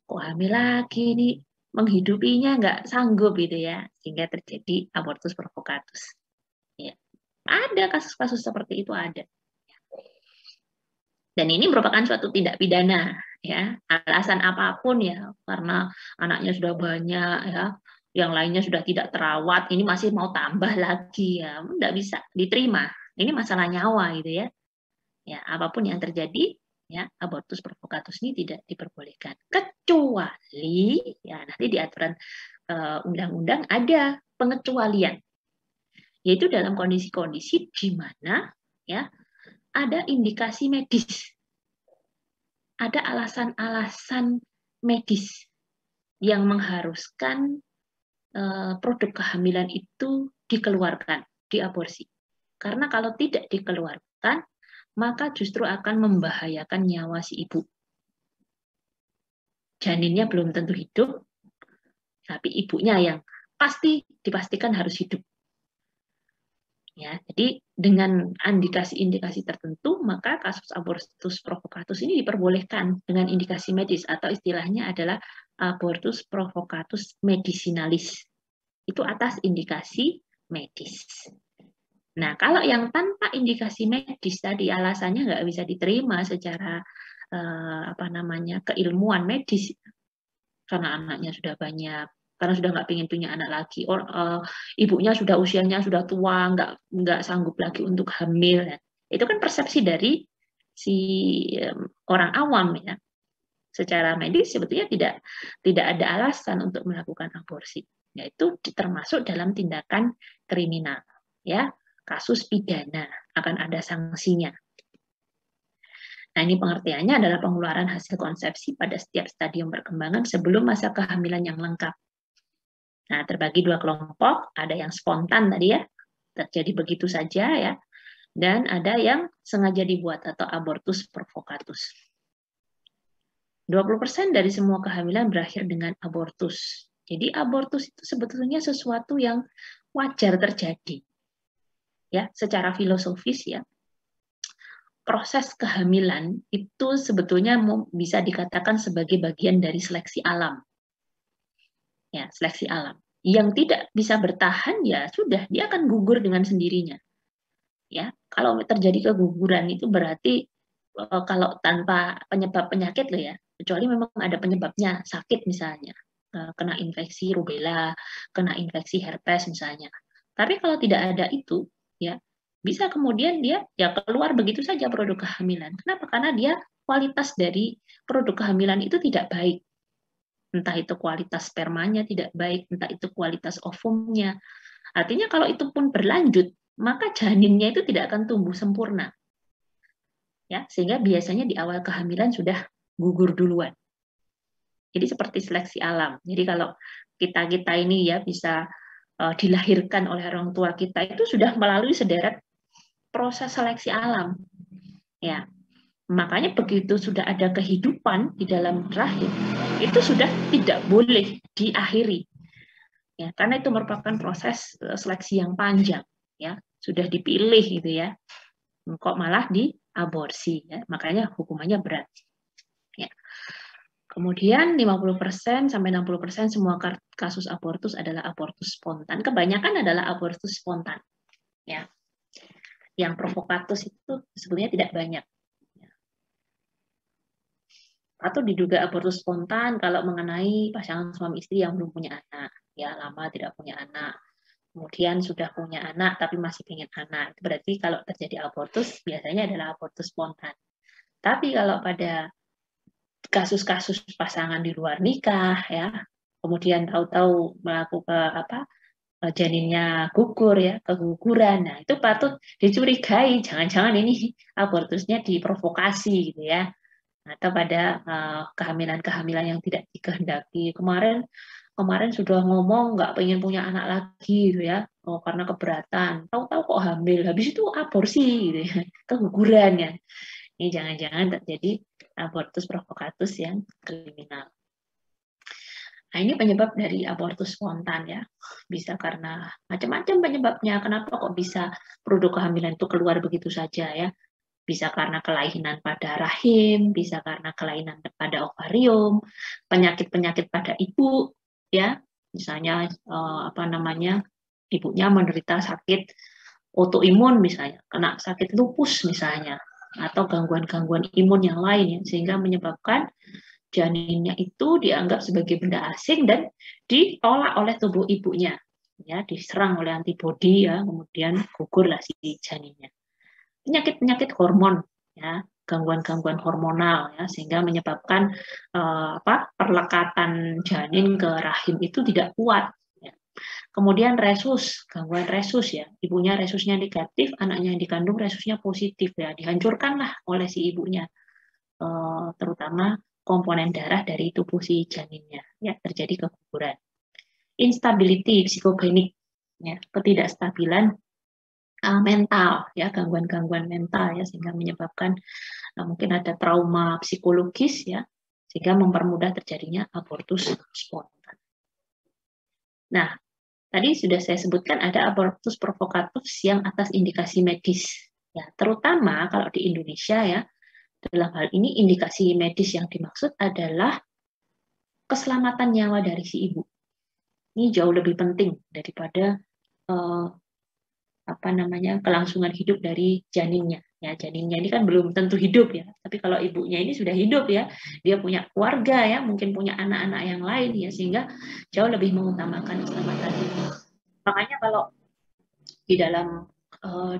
kok hamil lagi nih, menghidupinya nggak sanggup gitu ya, sehingga terjadi abortus provokatus. Ya. Ada kasus-kasus seperti itu ada. Dan ini merupakan suatu tindak pidana, ya. Alasan apapun ya, karena anaknya sudah banyak ya, yang lainnya sudah tidak terawat, ini masih mau tambah lagi ya, tidak bisa diterima. Ini masalah nyawa gitu ya. Ya, apapun yang terjadi, ya, abortus provokatus ini tidak diperbolehkan. Kecuali ya nanti di aturan undang-undang ada pengecualian. Yaitu dalam kondisi-kondisi di mana ya ada indikasi medis. Ada alasan-alasan medis yang mengharuskan produk kehamilan itu dikeluarkan, diaborsi. Karena kalau tidak dikeluarkan, maka justru akan membahayakan nyawa si ibu. Janinnya belum tentu hidup, tapi ibunya yang dipastikan harus hidup. Ya, jadi dengan indikasi-indikasi tertentu, maka kasus abortus provokatus ini diperbolehkan dengan indikasi medis atau istilahnya adalah abortus provokatus medicinalis. Itu atas indikasi medis. Nah, kalau yang tanpa indikasi medis tadi alasannya nggak bisa diterima secara keilmuan medis karena anaknya sudah banyak, karena sudah nggak ingin punya anak lagi, ibunya sudah usianya sudah tua, nggak sanggup lagi untuk hamil. Ya. Itu kan persepsi dari si orang awam ya. Secara medis sebetulnya tidak ada alasan untuk melakukan aborsi. Yaitu termasuk dalam tindakan kriminal, ya, kasus pidana akan ada sanksinya. Nah, ini pengertiannya adalah pengeluaran hasil konsepsi pada setiap stadium perkembangan sebelum masa kehamilan yang lengkap. Nah, terbagi 2 kelompok, ada yang spontan tadi ya, terjadi begitu saja ya, dan ada yang sengaja dibuat atau abortus provokatus. 20% dari semua kehamilan berakhir dengan abortus. Jadi abortus itu sebetulnya sesuatu yang wajar terjadi. ya secara filosofis ya, proses kehamilan itu sebetulnya bisa dikatakan sebagai bagian dari seleksi alam. Ya, seleksi alam. Yang tidak bisa bertahan ya sudah, dia akan gugur dengan sendirinya. Ya, kalau terjadi keguguran itu berarti kalau tanpa penyebab penyakit loh ya, kecuali memang ada penyebabnya, sakit misalnya, kena infeksi rubella, kena infeksi herpes misalnya. Tapi kalau tidak ada itu, ya bisa kemudian dia ya keluar begitu saja produk kehamilan. Kenapa? Karena dia kualitas dari produk kehamilan itu tidak baik. Entah itu kualitas spermanya tidak baik, entah itu kualitas ovumnya. Artinya kalau itu pun berlanjut, maka janinnya itu tidak akan tumbuh sempurna. Ya, sehingga biasanya di awal kehamilan sudah gugur duluan. Jadi seperti seleksi alam. Jadi kalau kita ini ya bisa dilahirkan oleh orang tua kita itu sudah melalui sederet proses seleksi alam. Ya. Makanya begitu sudah ada kehidupan di dalam rahim, itu sudah tidak boleh diakhiri. Ya, karena itu merupakan proses seleksi yang panjang, ya. Sudah dipilih gitu ya. Kok malah diaborsi ya. Makanya hukumannya berat. Ya. Kemudian 50% sampai 60% semua kasus abortus adalah abortus spontan. Kebanyakan adalah abortus spontan. Ya. Yang provokatus itu sebenarnya tidak banyak. Atau diduga abortus spontan kalau mengenai pasangan suami istri yang belum punya anak, ya lama tidak punya anak, kemudian sudah punya anak tapi masih ingin anak, itu berarti kalau terjadi abortus biasanya adalah abortus spontan. Tapi kalau pada kasus-kasus pasangan di luar nikah, ya kemudian tahu-tahu melakukan janinnya gugur ya, keguguran. Nah, itu patut dicurigai, jangan-jangan ini abortusnya diprovokasi gitu ya. Atau pada kehamilan-kehamilan yang tidak dikehendaki. Kemarin sudah ngomong nggak pengen punya anak lagi gitu ya, karena keberatan. Tahu-tahu kok hamil, habis itu aborsi gitu ya, keguguran ya. Ini jangan-jangan terjadi abortus provokatus yang kriminal. Nah, ini penyebab dari abortus spontan ya. Bisa karena macam-macam penyebabnya. Kenapa kok bisa produk kehamilan itu keluar begitu saja ya? Bisa karena kelainan pada rahim, bisa karena kelainan pada ovarium, penyakit-penyakit pada ibu ya. Misalnya ibunya menderita sakit autoimun misalnya, kena sakit lupus misalnya, atau gangguan-gangguan imun yang lain ya, sehingga menyebabkan janinnya itu dianggap sebagai benda asing dan ditolak oleh tubuh ibunya, ya diserang oleh antibodi ya, kemudian gugurlah si janinnya. Penyakit-penyakit hormon, ya gangguan-gangguan hormonal ya, sehingga menyebabkan perlekatan janin ke rahim itu tidak kuat. Ya. Kemudian resus, gangguan resus ya, ibunya resusnya negatif, anaknya yang dikandung resusnya positif ya, dihancurkanlah oleh si ibunya, terutama komponen darah dari tubuh si janinnya, ya terjadi keguguran. Instability psikogenik, ya ketidakstabilan mental, ya gangguan-gangguan mental ya, sehingga menyebabkan mungkin ada trauma psikologis ya, sehingga mempermudah terjadinya abortus spontan. Nah, tadi sudah saya sebutkan ada abortus provokatus yang atas indikasi medis, ya terutama kalau di Indonesia ya. Dalam hal ini indikasi medis yang dimaksud adalah keselamatan nyawa dari si ibu. Ini jauh lebih penting daripada kelangsungan hidup dari janinnya. Ya, janinnya ini kan belum tentu hidup ya. Tapi kalau ibunya ini sudah hidup ya, dia punya keluarga ya, mungkin punya anak-anak yang lain ya, sehingga jauh lebih mengutamakan keselamatan ibu. Makanya kalau di dalam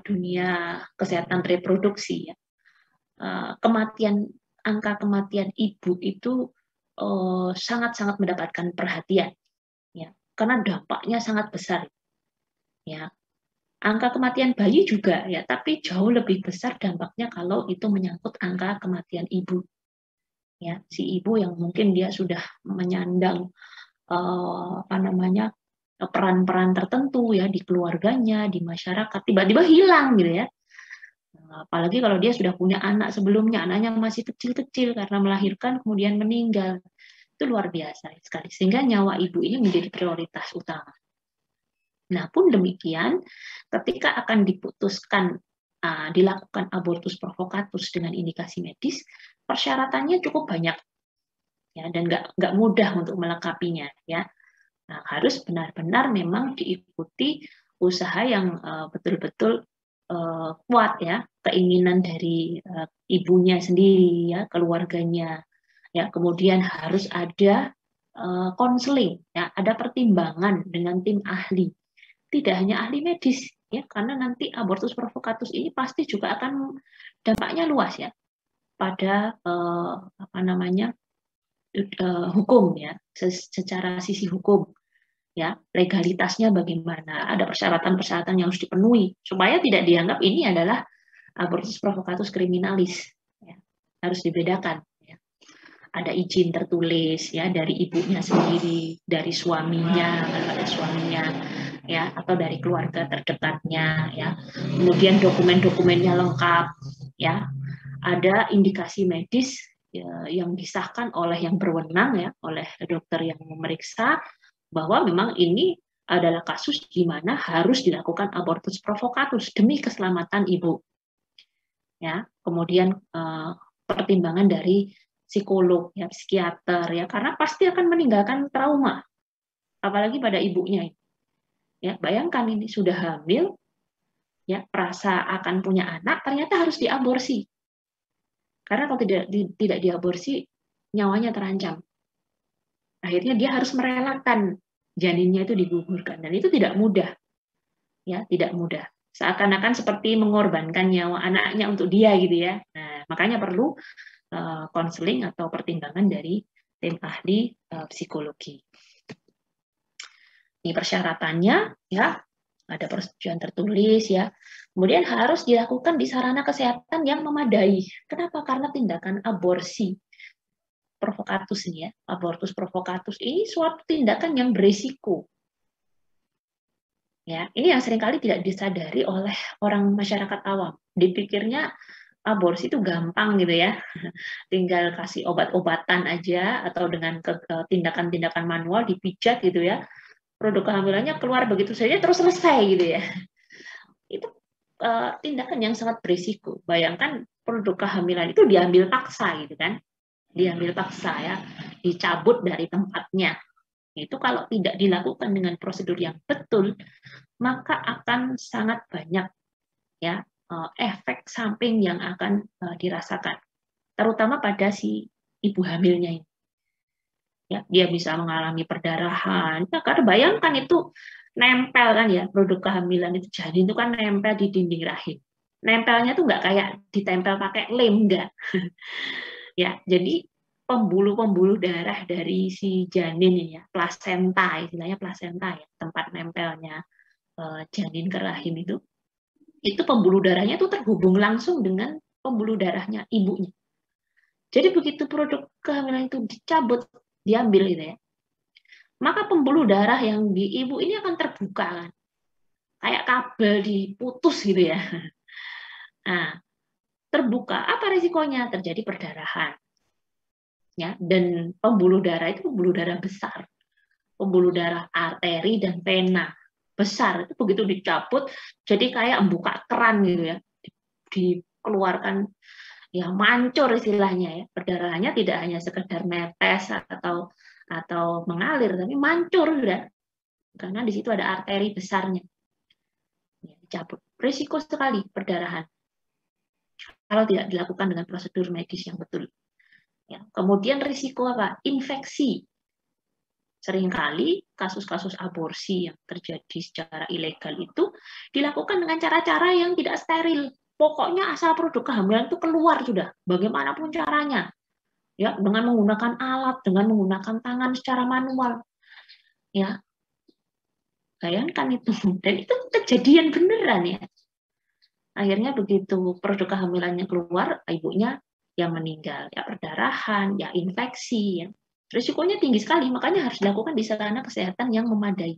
dunia kesehatan reproduksi ya, angka kematian ibu itu sangat-sangat mendapatkan perhatian, ya, karena dampaknya sangat besar, ya. Angka kematian bayi juga, ya, tapi jauh lebih besar dampaknya kalau itu menyangkut angka kematian ibu, ya, si ibu yang mungkin dia sudah menyandang peran-peran tertentu ya di keluarganya, di masyarakat, tiba-tiba hilang gitu ya. Apalagi kalau dia sudah punya anak sebelumnya, anaknya masih kecil-kecil karena melahirkan kemudian meninggal. Itu luar biasa sekali. Sehingga nyawa ibu ini menjadi prioritas utama. Nah, pun demikian, ketika akan diputuskan dilakukan abortus provokatus dengan indikasi medis, persyaratannya cukup banyak, ya, dan nggak mudah untuk melengkapinya, ya. Nah, harus benar-benar memang diikuti usaha yang betul-betul kuat, ya, keinginan dari ibunya sendiri, ya, keluarganya, ya. Kemudian harus ada konseling, ya, ada pertimbangan dengan tim ahli. Tidak hanya ahli medis, ya, karena nanti abortus provokatus ini pasti juga akan dampaknya luas, ya, pada hukum, ya, secara sisi hukum, ya, legalitasnya bagaimana, ada persyaratan-persyaratan yang harus dipenuhi supaya tidak dianggap ini adalah abortus provokatus kriminalis, ya. Harus dibedakan, ya. Ada izin tertulis, ya, dari ibunya sendiri, dari suaminya, ada suaminya, ya, atau dari keluarga terdekatnya, ya. Kemudian dokumen-dokumennya lengkap, ya. Ada indikasi medis, ya, yang disahkan oleh yang berwenang, ya, oleh dokter yang memeriksa bahwa memang ini adalah kasus di mana harus dilakukan abortus provokatus demi keselamatan ibu, ya. Kemudian pertimbangan dari psikolog, ya, psikiater, ya, karena pasti akan meninggalkan trauma, apalagi pada ibunya. Ya, bayangkan ini sudah hamil, ya, perasa akan punya anak, ternyata harus diaborsi. Karena kalau tidak diaborsi, nyawanya terancam. Akhirnya dia harus merelakan janinnya itu digugurkan, dan itu tidak mudah, ya, tidak mudah. Seakan-akan seperti mengorbankan nyawa anaknya untuk dia, gitu, ya. Nah, makanya perlu konseling atau pertimbangan dari tim ahli psikologi. Ini persyaratannya, ya, ada persetujuan tertulis, ya. Kemudian harus dilakukan di sarana kesehatan yang memadai. Kenapa? Karena tindakan aborsi provokatus ini, ya, abortus provokatus ini suatu tindakan yang berisiko. Ya, ini yang seringkali tidak disadari oleh orang masyarakat awam. Dipikirnya aborsi itu gampang, gitu, ya. Tinggal kasih obat-obatan aja atau dengan tindakan-tindakan manual dipijat, gitu, ya. Produk kehamilannya keluar begitu saja terus selesai, gitu, ya. Itu tindakan yang sangat berisiko. Bayangkan produk kehamilan itu diambil paksa, gitu kan, diambil paksa, ya, dicabut dari tempatnya. Itu kalau tidak dilakukan dengan prosedur yang betul, maka akan sangat banyak, ya, efek samping yang akan dirasakan, terutama pada si ibu hamilnya ini. Ya, dia bisa mengalami perdarahan. Nah, karena bayangkan itu nempel, kan, ya, produk kehamilan itu, janin itu kan nempel di dinding rahim. Nempelnya tuh nggak kayak ditempel pakai lem, enggak. Ya, jadi pembuluh-pembuluh darah dari si janin ini, ya, plasenta, istilahnya plasenta, ya, tempat nempelnya janin ke rahim itu pembuluh darahnya itu terhubung langsung dengan pembuluh darahnya ibunya. Jadi begitu produk kehamilan itu dicabut, diambil, gitu, ya, maka pembuluh darah yang di ibu ini akan terbuka, kan, kayak kabel diputus, gitu, ya. Nah, terbuka, apa risikonya? Terjadi perdarahan, ya, dan pembuluh darah itu pembuluh darah besar, pembuluh darah arteri dan vena besar, itu begitu dicabut jadi kayak membuka keran, gitu, ya, dikeluarkan, ya, mancur istilahnya, ya. Perdarahannya tidak hanya sekedar netes atau mengalir, tapi mancur, sudah, karena di situ ada arteri besarnya, ya, dicabut. Risiko sekali perdarahan kalau tidak dilakukan dengan prosedur medis yang betul, ya. Kemudian risiko apa? Infeksi. Seringkali kasus-kasus aborsi yang terjadi secara ilegal itu dilakukan dengan cara-cara yang tidak steril. Pokoknya asal produk kehamilan itu keluar sudah, bagaimanapun caranya, ya, dengan menggunakan alat, dengan menggunakan tangan secara manual, ya. Bayangkan itu, dan itu kejadian beneran, ya. Akhirnya begitu produk kehamilannya keluar, ibunya yang meninggal, ya, perdarahan, ya, infeksi, ya. Risikonya tinggi sekali, makanya harus dilakukan di sarana kesehatan yang memadai,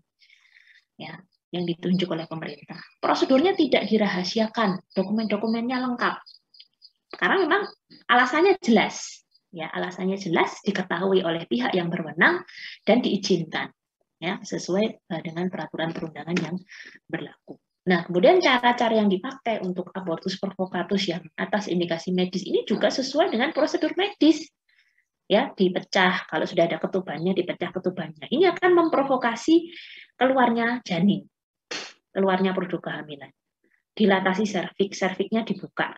ya, yang ditunjuk oleh pemerintah. Prosedurnya tidak dirahasiakan, dokumen-dokumennya lengkap, karena memang alasannya jelas, ya, alasannya jelas, diketahui oleh pihak yang berwenang dan diizinkan, ya, sesuai dengan peraturan perundangan yang berlaku. Nah, kemudian cara-cara yang dipakai untuk abortus provokatus yang atas indikasi medis ini juga sesuai dengan prosedur medis. Ya, dipecah, kalau sudah ada ketubannya, dipecah ketubannya. Ini akan memprovokasi keluarnya janin, keluarnya produk kehamilan. Dilatasi serviks, serviknya dibuka.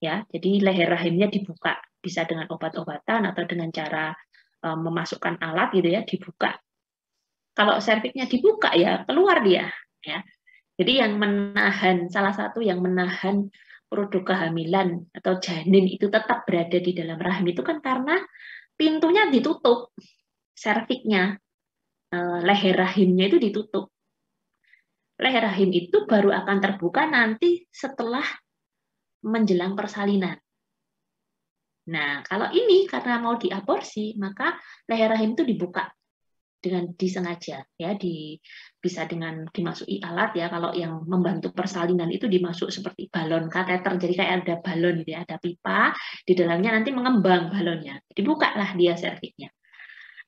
Ya, jadi leher rahimnya dibuka, bisa dengan obat-obatan atau dengan cara memasukkan alat gitu ya, dibuka. Kalau serviknya dibuka ya keluar dia, ya. Jadi yang menahan, salah satu yang menahan produk kehamilan atau janin itu tetap berada di dalam rahim itu kan karena pintunya ditutup, serviknya, leher rahimnya itu ditutup. Leher rahim itu baru akan terbuka nanti setelah menjelang persalinan. Nah, kalau ini karena mau diaborsi, maka leher rahim itu dibuka dengan disengaja, ya, bisa dengan dimasuki alat ya. Kalau yang membantu persalinan itu dimasuk seperti balon kateter, jadi kayak ada balon gitu ya, ada pipa di dalamnya nanti mengembang balonnya, dibukalah dia serviknya.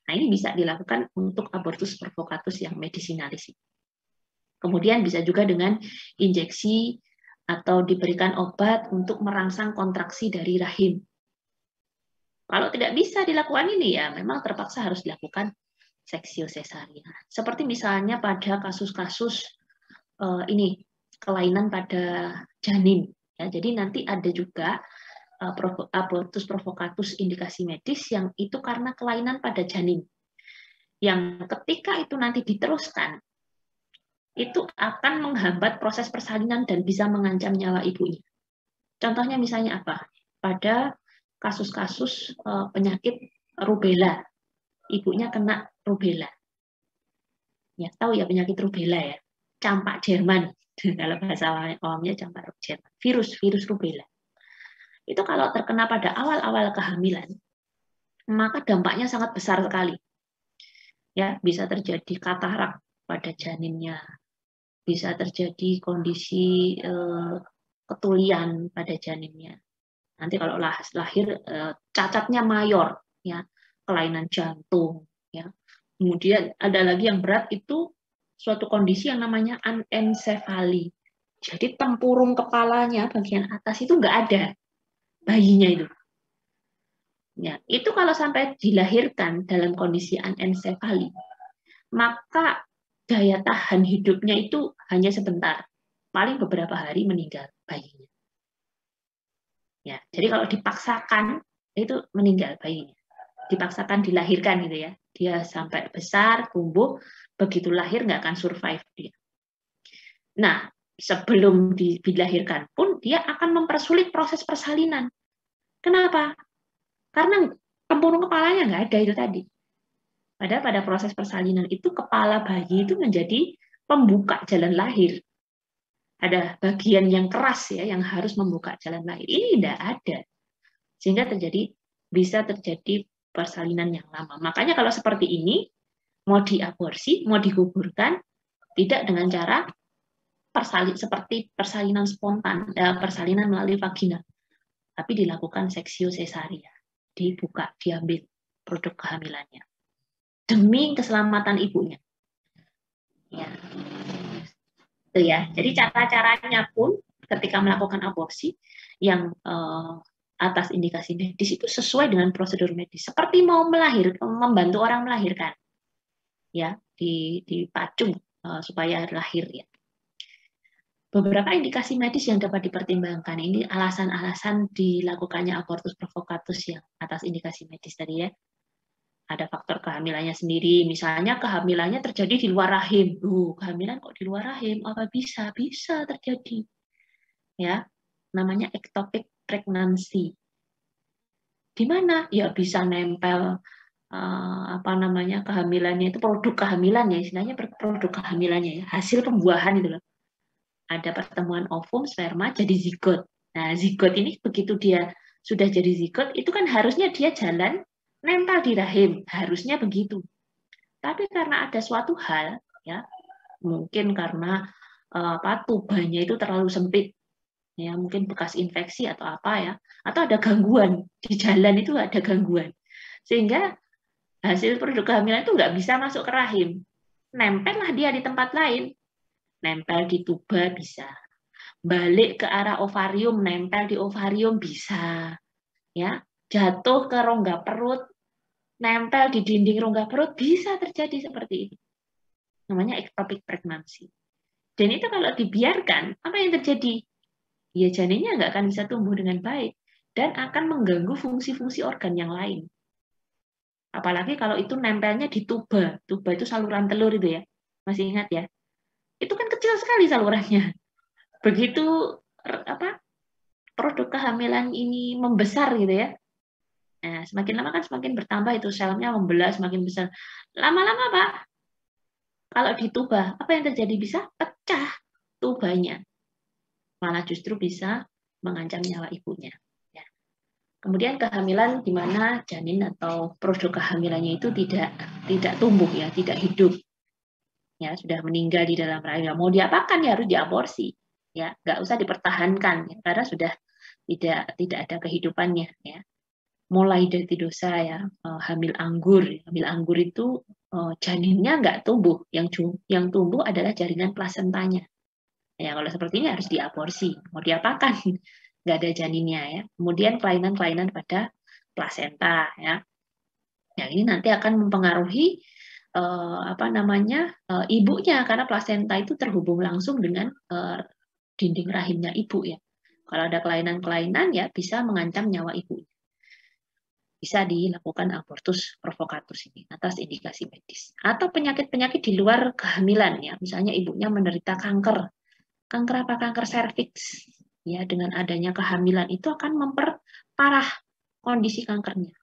Nah, ini bisa dilakukan untuk abortus provokatus yang medisinalis. Kemudian bisa juga dengan injeksi atau diberikan obat untuk merangsang kontraksi dari rahim. Kalau tidak bisa dilakukan ini ya memang terpaksa harus dilakukan seksio sesaria. Seperti misalnya pada kasus-kasus ini kelainan pada janin. Ya, jadi nanti ada juga abortus provokatus indikasi medis yang itu karena kelainan pada janin. Yang ketika itu nanti diteruskan, itu akan menghambat proses persalinan dan bisa mengancam nyawa ibunya. Contohnya misalnya apa? Pada kasus-kasus penyakit rubella. Ibunya kena rubella. Ya, tahu ya penyakit rubella ya? Campak Jerman. Kalau bahasa awamnya campak Jerman. Virus rubella. Itu kalau terkena pada awal-awal kehamilan, maka dampaknya sangat besar sekali. Ya, bisa terjadi katarak pada janinnya. Bisa terjadi kondisi ketulian pada janinnya. Nanti kalau lahir cacatnya mayor, ya, kelainan jantung, ya. Kemudian ada lagi yang berat itu suatu kondisi yang namanya anencefali. Jadi tempurung kepalanya bagian atas itu nggak ada bayinya itu. Ya, itu kalau sampai dilahirkan dalam kondisi anencefali, maka daya tahan hidupnya itu hanya sebentar, paling beberapa hari meninggal bayinya. Ya, jadi kalau dipaksakan itu meninggal bayinya. Dipaksakan dilahirkan gitu ya. Dia sampai besar, tumbuh, begitu lahir nggak akan survive dia. Nah, sebelum dilahirkan pun dia akan mempersulit proses persalinan. Kenapa? Karena tempurung kepalanya nggak ada itu tadi. Padahal pada proses persalinan itu kepala bayi itu menjadi pembuka jalan lahir. Ada bagian yang keras ya yang harus membuka jalan lahir. Ini tidak ada. Sehingga bisa terjadi persalinan yang lama. Makanya kalau seperti ini mau diaborsi, mau digugurkan tidak dengan cara seperti persalinan spontan, persalinan melalui vagina. Tapi dilakukan seksio sesaria. Dibuka, diambil produk kehamilannya. Demi keselamatan ibunya. Ya. Itu ya. Jadi cara-caranya pun ketika melakukan aborsi yang atas indikasi medis itu sesuai dengan prosedur medis. Seperti mau membantu orang melahirkan. Ya, dipacu supaya lahir ya. Beberapa indikasi medis yang dapat dipertimbangkan ini alasan-alasan dilakukannya abortus provokatus yang atas indikasi medis tadi ya. Ada faktor kehamilannya sendiri, misalnya kehamilannya terjadi di luar rahim. Kehamilan kok di luar rahim? Apa bisa? Bisa terjadi. Ya, namanya ectopic pregnancy. Di mana? Ya bisa nempel kehamilannya itu produk kehamilan ya, istilahnya produk kehamilannya ya, hasil pembuahan itu loh. Ada pertemuan ovum, sperma jadi zigot. Nah, zigot ini begitu dia sudah jadi zigot, itu kan harusnya dia jalan nempel di rahim, harusnya begitu. Tapi karena ada suatu hal, ya, mungkin karena tubuhnya itu terlalu sempit, ya, mungkin bekas infeksi atau apa ya, atau ada gangguan di jalan itu ada gangguan, sehingga Hasil produk kehamilan itu nggak bisa masuk ke rahim. Nempellah dia di tempat lain. Nempel di tuba bisa. Balik ke arah ovarium, nempel di ovarium bisa. Ya, jatuh ke rongga perut, nempel di dinding rongga perut, bisa terjadi seperti itu. Namanya ectopic pregnancy. Dan itu kalau dibiarkan, apa yang terjadi? Ya janinnya nggak akan bisa tumbuh dengan baik dan akan mengganggu fungsi-fungsi organ yang lain. Apalagi kalau itu nempelnya di tuba. Tuba itu saluran telur itu ya. Masih ingat ya? Itu kan kecil sekali salurannya. Begitu produk kehamilan ini membesar gitu ya. Nah, semakin lama kan semakin bertambah itu selnya membelah semakin besar. Lama-lama Pak, kalau di tuba, apa yang terjadi? Bisa pecah tubanya. Malah justru bisa mengancam nyawa ibunya. Ya. Kemudian kehamilan di mana janin atau produk kehamilannya itu tidak tumbuh ya, tidak hidup. Ya, sudah meninggal di dalam rahim. Mau diapakan ya harus diaborsi. Ya, nggak usah dipertahankan ya, karena sudah tidak ada kehidupannya ya. Mulai dari dosa ya, hamil anggur. Hamil anggur itu janinnya nggak tumbuh, yang tumbuh adalah jaringan plasentanya. Ya, kalau seperti ini harus diaborsi. Mau diapakan? Nggak ada janinnya ya. Kemudian kelainan-kelainan pada plasenta ya. Yang ini nanti akan mempengaruhi ibunya karena plasenta itu terhubung langsung dengan dinding rahimnya ibu ya. Kalau ada kelainan-kelainan ya bisa mengancam nyawa ibu. Bisa dilakukan abortus provokatus ini atas indikasi medis. Atau penyakit-penyakit di luar kehamilan ya, misalnya ibunya menderita kanker. Kanker apa? Kanker serviks. Ya, dengan adanya kehamilan itu akan memperparah kondisi kankernya.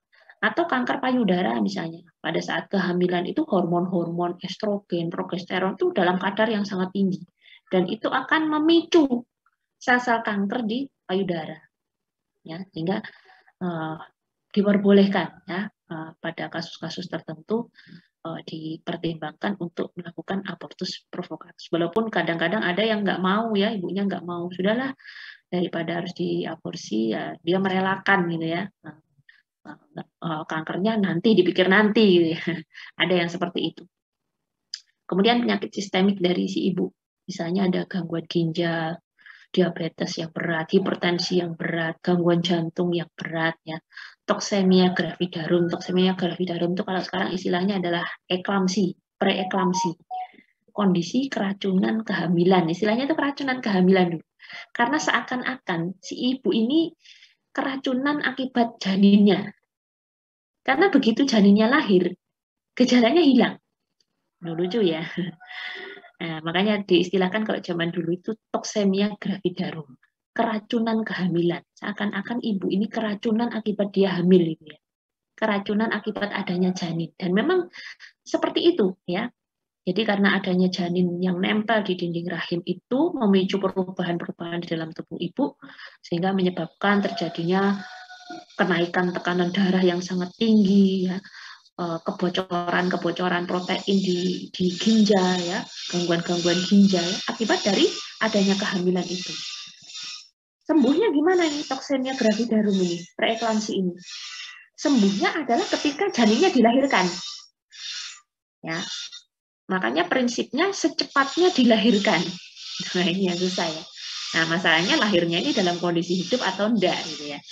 Atau kanker payudara misalnya. Pada saat kehamilan itu hormon-hormon estrogen, progesteron itu dalam kadar yang sangat tinggi. Dan itu akan memicu sel-sel kanker di payudara. Ya, sehingga diperbolehkan ya pada kasus-kasus tertentu dipertimbangkan untuk melakukan abortus provokatus. Walaupun kadang-kadang ada yang nggak mau ya, ibunya nggak mau, sudahlah daripada harus diaborsi ya dia merelakan gitu ya. Kankernya nanti dipikir nanti gitu ya. Ada yang seperti itu. Kemudian penyakit sistemik dari si ibu, misalnya ada gangguan ginjal, diabetes yang berat, hipertensi yang berat, gangguan jantung yang berat ya. Toksemia gravidarum. Toksemia gravidarum itu kalau sekarang istilahnya adalah eklamsi, preeklamsi. Kondisi keracunan kehamilan. Istilahnya itu keracunan kehamilan dulu. Karena seakan-akan si ibu ini keracunan akibat janinnya. Karena begitu janinnya lahir, gejalanya hilang. Lucu ya. Nah, makanya diistilahkan kalau zaman dulu itu toksemia gravidarum. Keracunan kehamilan. Seakan-akan ibu ini keracunan akibat dia hamil gitu ya. Keracunan akibat adanya janin. Dan memang seperti itu ya. Jadi karena adanya janin yang nempel di dinding rahim itu memicu perubahan-perubahan di dalam tubuh ibu sehingga menyebabkan terjadinya kenaikan tekanan darah yang sangat tinggi ya. Kebocoran protein di ginjal ya, gangguan ginjal akibat dari adanya kehamilan itu. Sembuhnya gimana nih toksemia gravidarum ini, preeklamsi ini? Sembuhnya adalah ketika janinnya dilahirkan. Ya. Makanya prinsipnya secepatnya dilahirkan. Nah, ini yang susah ya. Nah, masalahnya lahirnya ini dalam kondisi hidup atau enggak gitu ya.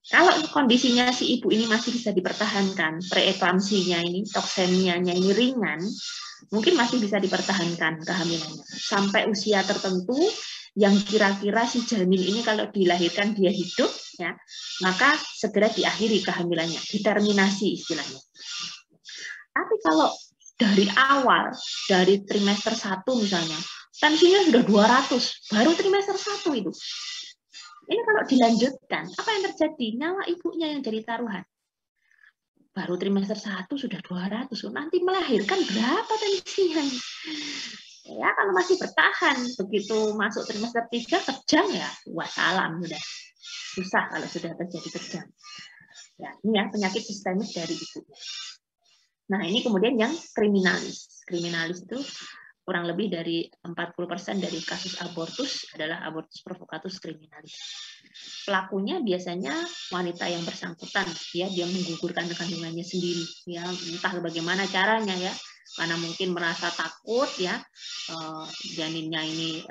Kalau kondisinya si ibu ini masih bisa dipertahankan, preeklamsinya ini, toksemianya ini ringan, mungkin masih bisa dipertahankan kehamilannya. Sampai usia tertentu yang kira-kira si janin ini kalau dilahirkan dia hidup, ya, maka segera diakhiri kehamilannya, diterminasi istilahnya. Tapi kalau dari awal, dari trimester 1 misalnya, tensinya sudah 200, baru trimester 1 itu. Ini kalau dilanjutkan, apa yang terjadi? Nyawa ibunya yang jadi taruhan. Baru trimester 1 sudah 200, nanti melahirkan berapa tensinya? Ya, kalau masih bertahan, begitu masuk trimester 3, kejang ya, wassalam sudah. Susah kalau sudah terjadi kejang. Ya, ini ya penyakit sistemik dari ibu. Nah, ini kemudian yang kriminalis. Kriminalis itu kurang lebih dari 40% dari kasus abortus adalah abortus provocatus criminalis. Pelakunya biasanya wanita yang bersangkutan, ya, dia menggugurkan kandungannya sendiri, ya, entah bagaimana caranya, ya, karena mungkin merasa takut, ya, janinnya ini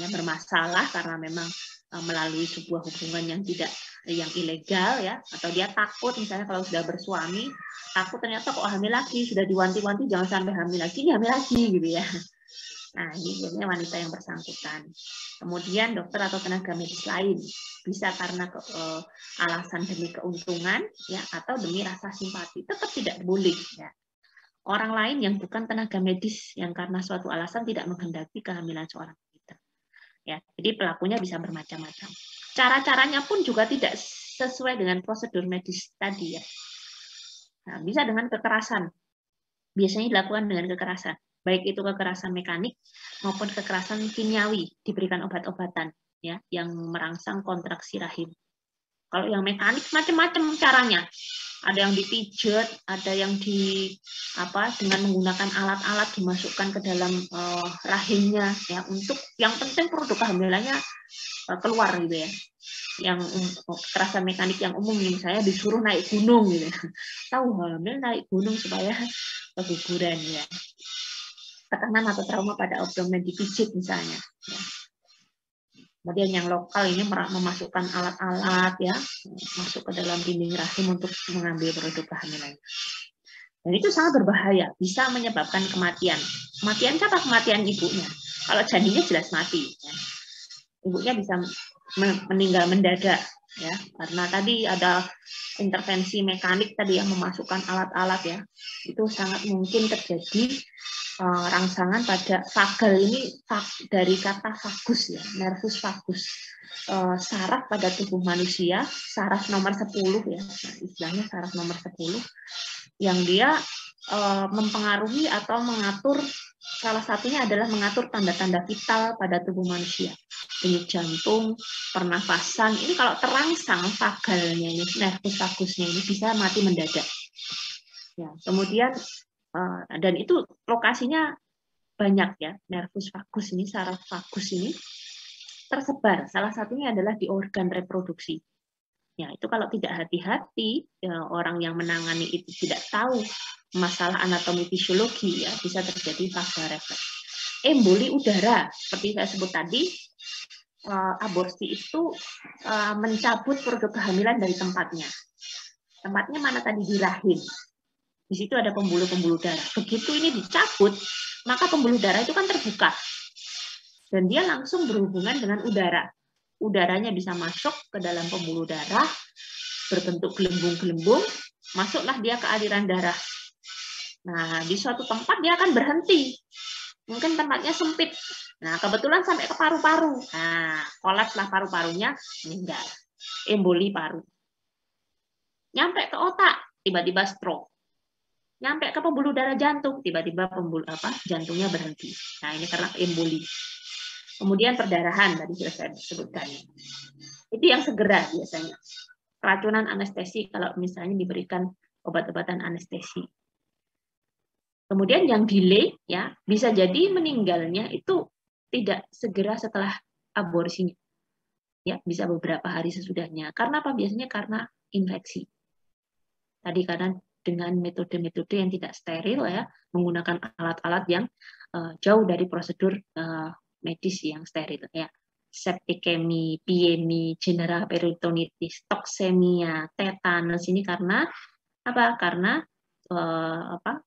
bermasalah karena memang melalui sebuah hubungan yang ilegal, ya, atau dia takut misalnya kalau sudah bersuami, takut ternyata kok hamil lagi, sudah diwanti-wanti jangan sampai hamil lagi, ini hamil lagi gitu, ya. Nah, ini biasanya wanita yang bersangkutan. Kemudian dokter atau tenaga medis lain bisa karena alasan demi keuntungan, ya, atau demi rasa simpati, tetap tidak boleh, ya. Orang lain yang bukan tenaga medis yang karena suatu alasan tidak menghendaki kehamilan seorang wanita. Ya, jadi pelakunya bisa bermacam-macam. Cara-caranya pun juga tidak sesuai dengan prosedur medis tadi, ya. Nah, bisa dengan kekerasan. Biasanya dilakukan dengan kekerasan, baik itu kekerasan mekanik maupun kekerasan kimiawi, diberikan obat-obatan, ya, yang merangsang kontraksi rahim. Kalau yang mekanik macam-macam caranya. Ada yang dipijat, ada yang dengan menggunakan alat-alat dimasukkan ke dalam rahimnya, ya, untuk yang penting produk kehamilannya keluar gitu, ya. Yang kekerasan mekanik yang umum misalnya disuruh naik gunung gitu. Tahu hamil naik gunung supaya keguguran, ya. Tekanan atau trauma pada abdomen dipijit misalnya, ya. Kemudian yang lokal ini memasukkan alat-alat, ya, masuk ke dalam dinding rahim untuk mengambil produk kehamilan. Dan itu sangat berbahaya, bisa menyebabkan kematian. Kematian siapa? Kematian ibunya. Kalau janinnya jelas mati, ya. Ibunya bisa meninggal mendadak, ya, karena tadi ada intervensi mekanik tadi yang memasukkan alat-alat, ya. Itu sangat mungkin terjadi rangsangan pada vagal ini dari kata vagus, ya, nervus vagus, saraf pada tubuh manusia, saraf nomor 10, ya, nah, istilahnya saraf nomor 10 yang dia mempengaruhi atau mengatur, salah satunya adalah mengatur tanda-tanda vital pada tubuh manusia, denyut jantung, pernafasan. Ini kalau terangsang vagalnya ini, nervus vagusnya ini bisa mati mendadak. Ya, kemudian dan itu lokasinya banyak, ya, nervus vagus ini, saraf vagus ini tersebar. Salah satunya adalah di organ reproduksi. Ya, itu kalau tidak hati-hati, ya, orang yang menangani itu tidak tahu masalah anatomi fisiologi, ya, bisa terjadi vagal refleks. Emboli udara, seperti saya sebut tadi, aborsi itu mencabut produk kehamilan dari tempatnya. Tempatnya mana tadi? Di rahim. Di situ ada pembuluh-pembuluh darah. Begitu ini dicabut, maka pembuluh darah itu kan terbuka. Dan dia langsung berhubungan dengan udara. Udaranya bisa masuk ke dalam pembuluh darah, berbentuk gelembung-gelembung, masuklah dia ke aliran darah. Nah, di suatu tempat dia akan berhenti. Mungkin tempatnya sempit. Nah, kebetulan sampai ke paru-paru. Nah, kolapslah paru-parunya, meninggal. Emboli paru. Nyampe ke otak, tiba-tiba stroke. Nyampe ke pembuluh darah jantung, tiba-tiba jantungnya berhenti. Nah, ini karena emboli. Kemudian perdarahan, tadi sudah saya sebutkan. Itu yang segera biasanya. Keracunan anestesi kalau misalnya diberikan obat-obatan anestesi. Kemudian yang delay, ya, bisa jadi meninggalnya itu tidak segera setelah aborsinya. Ya, bisa beberapa hari sesudahnya. Karena apa? Biasanya karena infeksi. Tadi karena dengan metode-metode yang tidak steril, ya, menggunakan alat-alat yang jauh dari prosedur medis yang steril, ya. Septikemi, piemi, general peritonitis, toksemia, tetanus, ini karena apa? Karena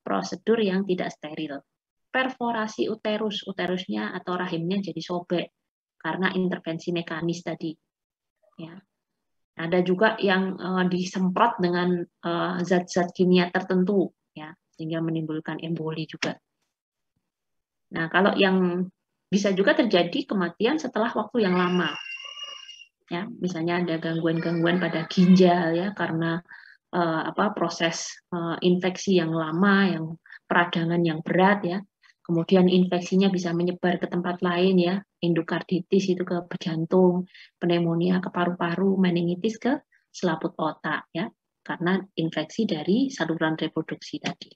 prosedur yang tidak steril. Perforasi uterus, uterusnya atau rahimnya jadi sobek karena intervensi mekanis tadi, ya. Ada juga yang disemprot dengan zat-zat kimia tertentu, ya, sehingga menimbulkan emboli juga. Nah, kalau yang bisa juga terjadi kematian setelah waktu yang lama, ya, misalnya ada gangguan-gangguan pada ginjal, ya, karena proses infeksi yang lama, yang peradangan yang berat, ya. Kemudian infeksinya bisa menyebar ke tempat lain, ya, endokarditis itu ke jantung, pneumonia ke paru-paru, meningitis ke selaput otak, ya, karena infeksi dari saluran reproduksi tadi.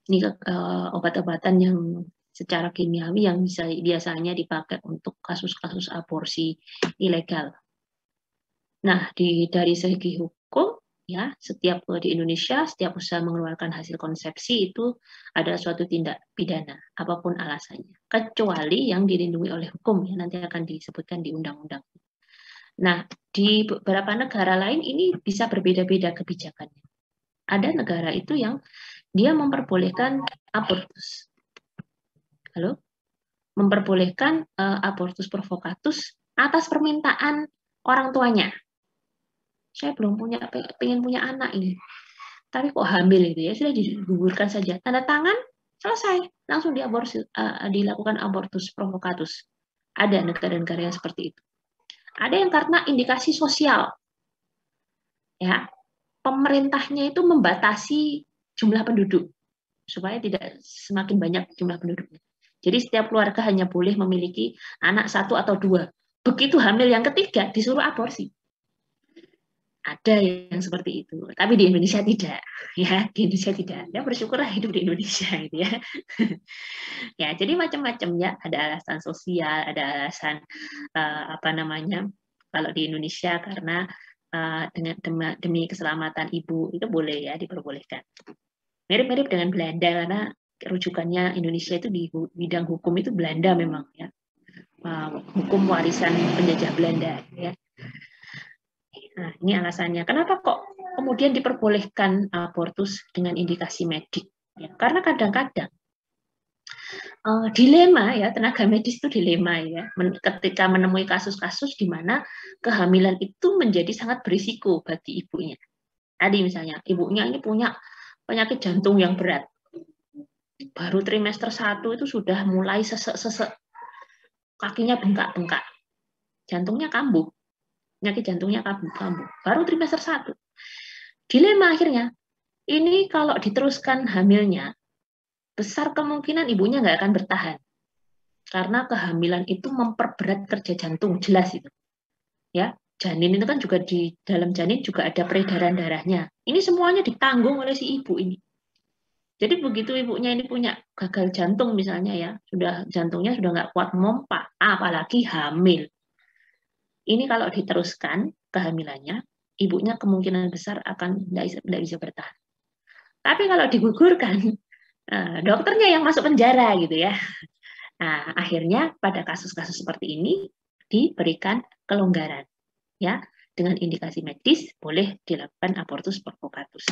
Ini obat-obatan yang secara kimiawi yang biasanya dipakai untuk kasus-kasus aborsi ilegal. Nah, dari segi hukum, ya, setiap di Indonesia, setiap usaha mengeluarkan hasil konsepsi itu ada suatu tindak pidana, apapun alasannya, kecuali yang dilindungi oleh hukum, ya, nanti akan disebutkan di undang-undang. Nah, di beberapa negara lain ini bisa berbeda-beda kebijakannya. Ada negara itu yang dia memperbolehkan abortus. Halo? Memperbolehkan abortus provokatus atas permintaan orang tuanya. Saya belum pengen punya anak ini, tapi kok hamil itu ya, sudah digugurkan saja, tanda tangan, selesai, langsung dilakukan abortus provokatus. Ada negara-negara yang seperti itu. Ada yang karena indikasi sosial, ya, pemerintahnya itu membatasi jumlah penduduk supaya tidak semakin banyak jumlah penduduknya. Jadi setiap keluarga hanya boleh memiliki anak 1 atau 2. Begitu hamil yang ketiga disuruh aborsi. Ada yang seperti itu, tapi di Indonesia tidak, ya, di Indonesia tidak. Ya, bersyukurlah hidup di Indonesia, gitu ya. Ya, jadi macam-macam ya, ada alasan sosial, ada alasan kalau di Indonesia karena demi keselamatan ibu itu boleh ya, diperbolehkan. Mirip-mirip dengan Belanda karena rujukannya Indonesia itu di bidang hukum itu Belanda memang ya, hukum warisan penjajah Belanda ya. Nah, ini alasannya. Kenapa kok kemudian diperbolehkan abortus dengan indikasi medik? Ya, karena kadang-kadang dilema ya, tenaga medis itu dilema ya, ketika menemui kasus-kasus di mana kehamilan itu menjadi sangat berisiko bagi ibunya. Tadi misalnya, ibunya ini punya penyakit jantung yang berat. Baru trimester 1 itu sudah mulai sesek-sesek. Kakinya bengkak-bengkak. Jantungnya kambuh. Penyakit jantungnya kambuh. Baru trimester 1. Dilema akhirnya. Ini kalau diteruskan hamilnya, besar kemungkinan ibunya nggak akan bertahan. Karena kehamilan itu memperberat kerja jantung, jelas itu. Ya, janin itu kan juga di dalam janin juga ada peredaran darahnya. Ini semuanya ditanggung oleh si ibu ini. Jadi begitu ibunya ini punya gagal jantung misalnya ya, jantungnya sudah nggak kuat memompa, apalagi hamil. Ini kalau diteruskan kehamilannya, ibunya kemungkinan besar akan tidak bisa bertahan. Tapi kalau digugurkan, dokternya yang masuk penjara gitu ya. Nah, akhirnya pada kasus-kasus seperti ini diberikan kelonggaran, ya, dengan indikasi medis boleh dilakukan abortus provokatus.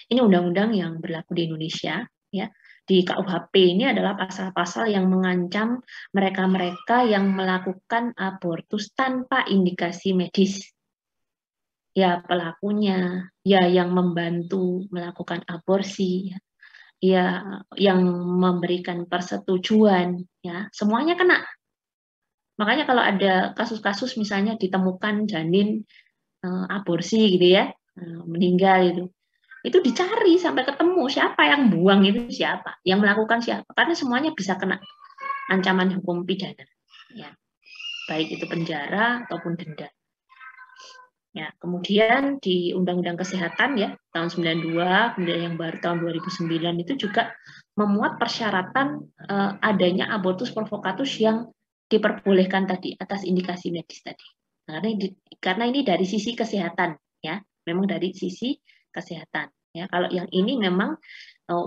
Ini undang-undang yang berlaku di Indonesia, ya. Di KUHP ini adalah pasal-pasal yang mengancam mereka-mereka yang melakukan abortus tanpa indikasi medis. Ya, pelakunya, ya yang membantu melakukan aborsi, ya yang memberikan persetujuan, ya, semuanya kena. Makanya kalau ada kasus-kasus misalnya ditemukan janin aborsi gitu ya, meninggal itu dicari sampai ketemu siapa yang buang itu siapa, yang melakukan siapa, karena semuanya bisa kena ancaman hukum pidana, ya, baik itu penjara ataupun denda. Ya, kemudian di Undang-Undang Kesehatan ya tahun 92, kemudian yang baru tahun 2009 itu juga memuat persyaratan adanya abortus provokatus yang diperbolehkan tadi atas indikasi medis tadi. Karena ini dari sisi kesehatan ya, memang dari sisi kesehatan. Ya, kalau yang ini memang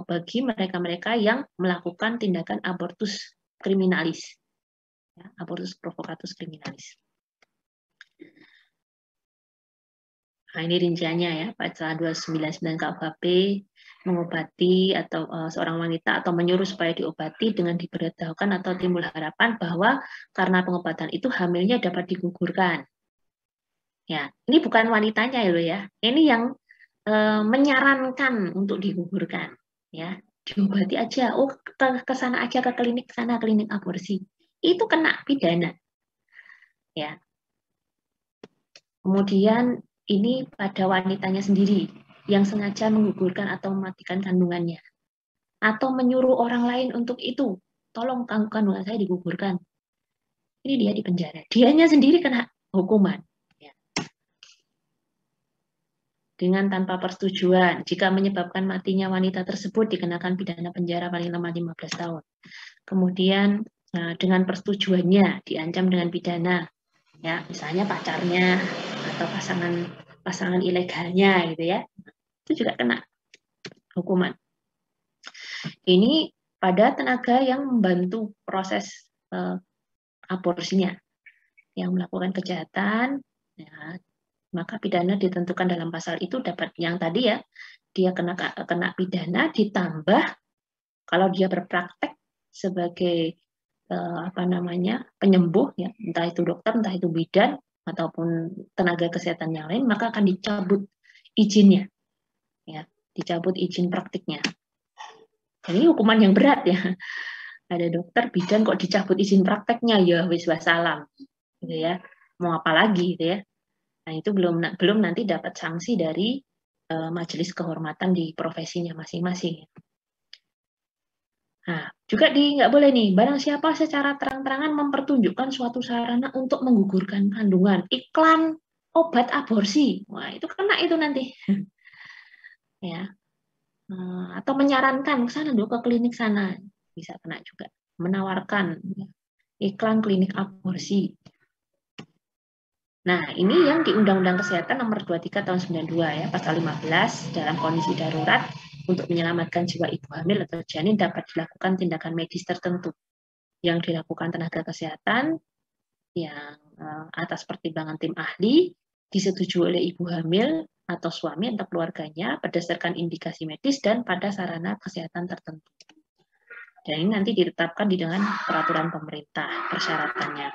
bagi mereka-mereka yang melakukan tindakan abortus kriminalis, ya, abortus provokatus kriminalis. Nah, ini rinciannya ya, pasal 299 KUHP mengobati atau seorang wanita atau menyuruh supaya diobati dengan diberitahukan atau timbul harapan bahwa karena pengobatan itu hamilnya dapat digugurkan. Ya, ini bukan wanitanya ya, loh ya. Ini yang menyarankan untuk digugurkan, ya, diobati aja, ke sana aja, ke klinik sana, klinik aborsi, itu kena pidana, ya. Kemudian ini pada wanitanya sendiri yang sengaja menggugurkan atau mematikan kandungannya, atau menyuruh orang lain untuk itu, tolong kandungan saya digugurkan, ini dia di penjara, dianya sendiri kena hukuman. dengan tanpa persetujuan. Jika menyebabkan matinya wanita tersebut dikenakan pidana penjara paling lama 15 tahun. Kemudian dengan persetujuannya diancam dengan pidana, ya misalnya pacarnya atau pasangan ilegalnya gitu ya, itu juga kena hukuman. Ini pada tenaga yang membantu proses aborsinya, yang melakukan kejahatan, ya, maka pidana ditentukan dalam pasal itu dapat yang tadi ya, dia kena pidana ditambah kalau dia berpraktek sebagai penyembuh ya, entah itu dokter, entah itu bidan ataupun tenaga kesehatan yang lain, maka akan dicabut izinnya, ya, dicabut izin praktiknya. Ini hukuman yang berat ya. Ada dokter bidan kok dicabut izin prakteknya, ya wis wassalam, gitu ya. Mau apa lagi gitu ya. Nah itu belum nanti dapat sanksi dari majelis kehormatan di profesinya masing-masing. Nah, juga nggak boleh nih, barang siapa secara terang-terangan mempertunjukkan suatu sarana untuk menggugurkan kandungan, iklan obat aborsi, wah itu kena itu nanti, ya, atau menyarankan ke sana dulu ke klinik sana, bisa kena juga, menawarkan iklan klinik aborsi. Nah, ini yang di Undang-Undang Kesehatan Nomor 23 Tahun 92 ya, Pasal 15, dalam kondisi darurat untuk menyelamatkan jiwa ibu hamil atau janin dapat dilakukan tindakan medis tertentu yang dilakukan tenaga kesehatan yang atas pertimbangan tim ahli, disetujui oleh ibu hamil atau suami atau keluarganya berdasarkan indikasi medis dan pada sarana kesehatan tertentu. Dan ini nanti ditetapkan dengan peraturan pemerintah persyaratannya.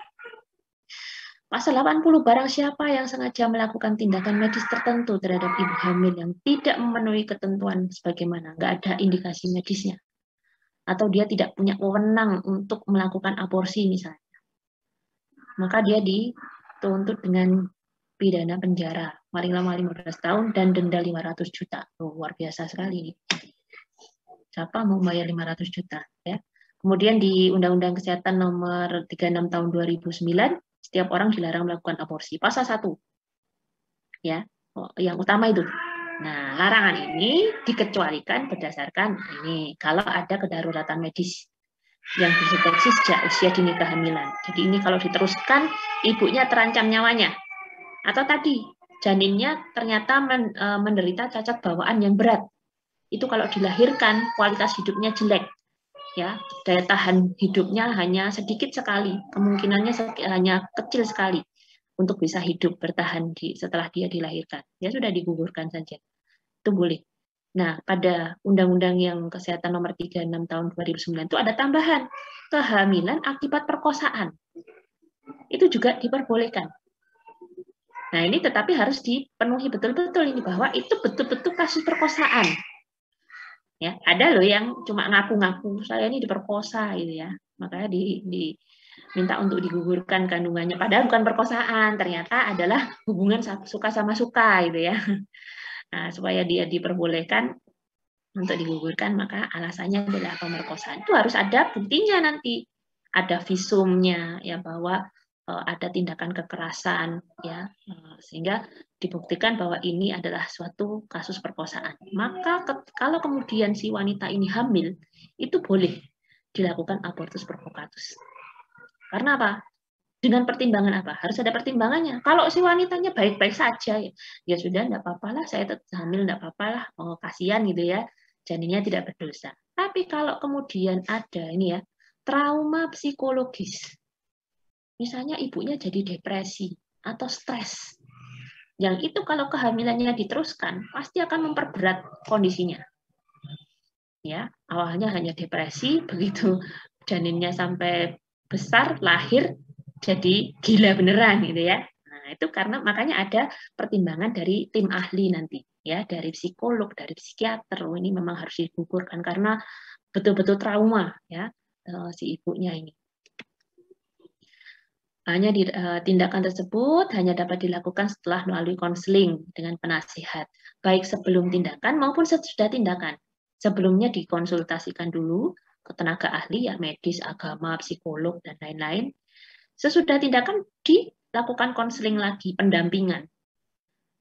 Pasal 80, barang siapa yang sengaja melakukan tindakan medis tertentu terhadap ibu hamil yang tidak memenuhi ketentuan sebagaimana, nggak ada indikasi medisnya, atau dia tidak punya wewenang untuk melakukan aborsi misalnya, maka dia dituntut dengan pidana penjara paling lama 15 tahun dan denda 500 juta. Oh, luar biasa sekali. Siapa mau bayar 500 juta? Ya. Kemudian di Undang-Undang Kesehatan Nomor 36 Tahun 2009, setiap orang dilarang melakukan aborsi. Pasal 1. Ya, yang utama itu. Nah, larangan ini dikecualikan berdasarkan ini kalau ada kedaruratan medis yang dideteksi sejak usia dini kehamilan. Jadi ini kalau diteruskan, ibunya terancam nyawanya. Atau tadi, janinnya ternyata menderita cacat bawaan yang berat. Itu kalau dilahirkan, kualitas hidupnya jelek. Ya, daya tahan hidupnya hanya sedikit sekali, kemungkinannya hanya kecil sekali untuk bisa hidup bertahan setelah dia dilahirkan. Ya sudah digugurkan saja. Itu boleh. Nah, pada Undang-Undang yang Kesehatan Nomor 36 Tahun 2009 itu ada tambahan, kehamilan akibat perkosaan. Itu juga diperbolehkan. Nah, ini tetapi harus dipenuhi betul-betul ini bahwa itu betul-betul kasus perkosaan. Ya, ada loh yang cuma ngaku-ngaku saya ini diperkosa gitu ya. Makanya diminta untuk digugurkan kandungannya padahal bukan perkosaan, ternyata adalah hubungan suka sama suka gitu ya. Nah, supaya dia diperbolehkan untuk digugurkan, maka alasannya adalah pemerkosaan. Itu harus ada buktinya nanti. Ada visumnya ya bahwa ada tindakan kekerasan ya, sehingga dibuktikan bahwa ini adalah suatu kasus perkosaan. Maka kalau kemudian si wanita ini hamil, itu boleh dilakukan abortus provokatus. Karena apa? Dengan pertimbangan apa? Harus ada pertimbangannya. Kalau si wanitanya baik-baik saja, ya sudah, enggak apa-apa lah, saya tetap hamil, enggak apa-apa lah, kasihan gitu ya, janinnya tidak berdosa. Tapi kalau kemudian ada ini ya, trauma psikologis, misalnya ibunya jadi depresi atau stres, yang itu kalau kehamilannya diteruskan, pasti akan memperberat kondisinya. Ya, awalnya hanya depresi, begitu janinnya sampai besar, lahir, jadi gila beneran gitu ya. Nah, itu karena makanya ada pertimbangan dari tim ahli nanti ya, dari psikolog, dari psikiater. Oh, ini memang harus digugurkan karena betul-betul trauma ya si ibunya ini. Hanya tindakan tersebut hanya dapat dilakukan setelah melalui konseling dengan penasihat, baik sebelum tindakan maupun sesudah tindakan. Sebelumnya dikonsultasikan dulu ke tenaga ahli ya, medis, agama, psikolog dan lain-lain. Sesudah tindakan dilakukan konseling lagi, pendampingan.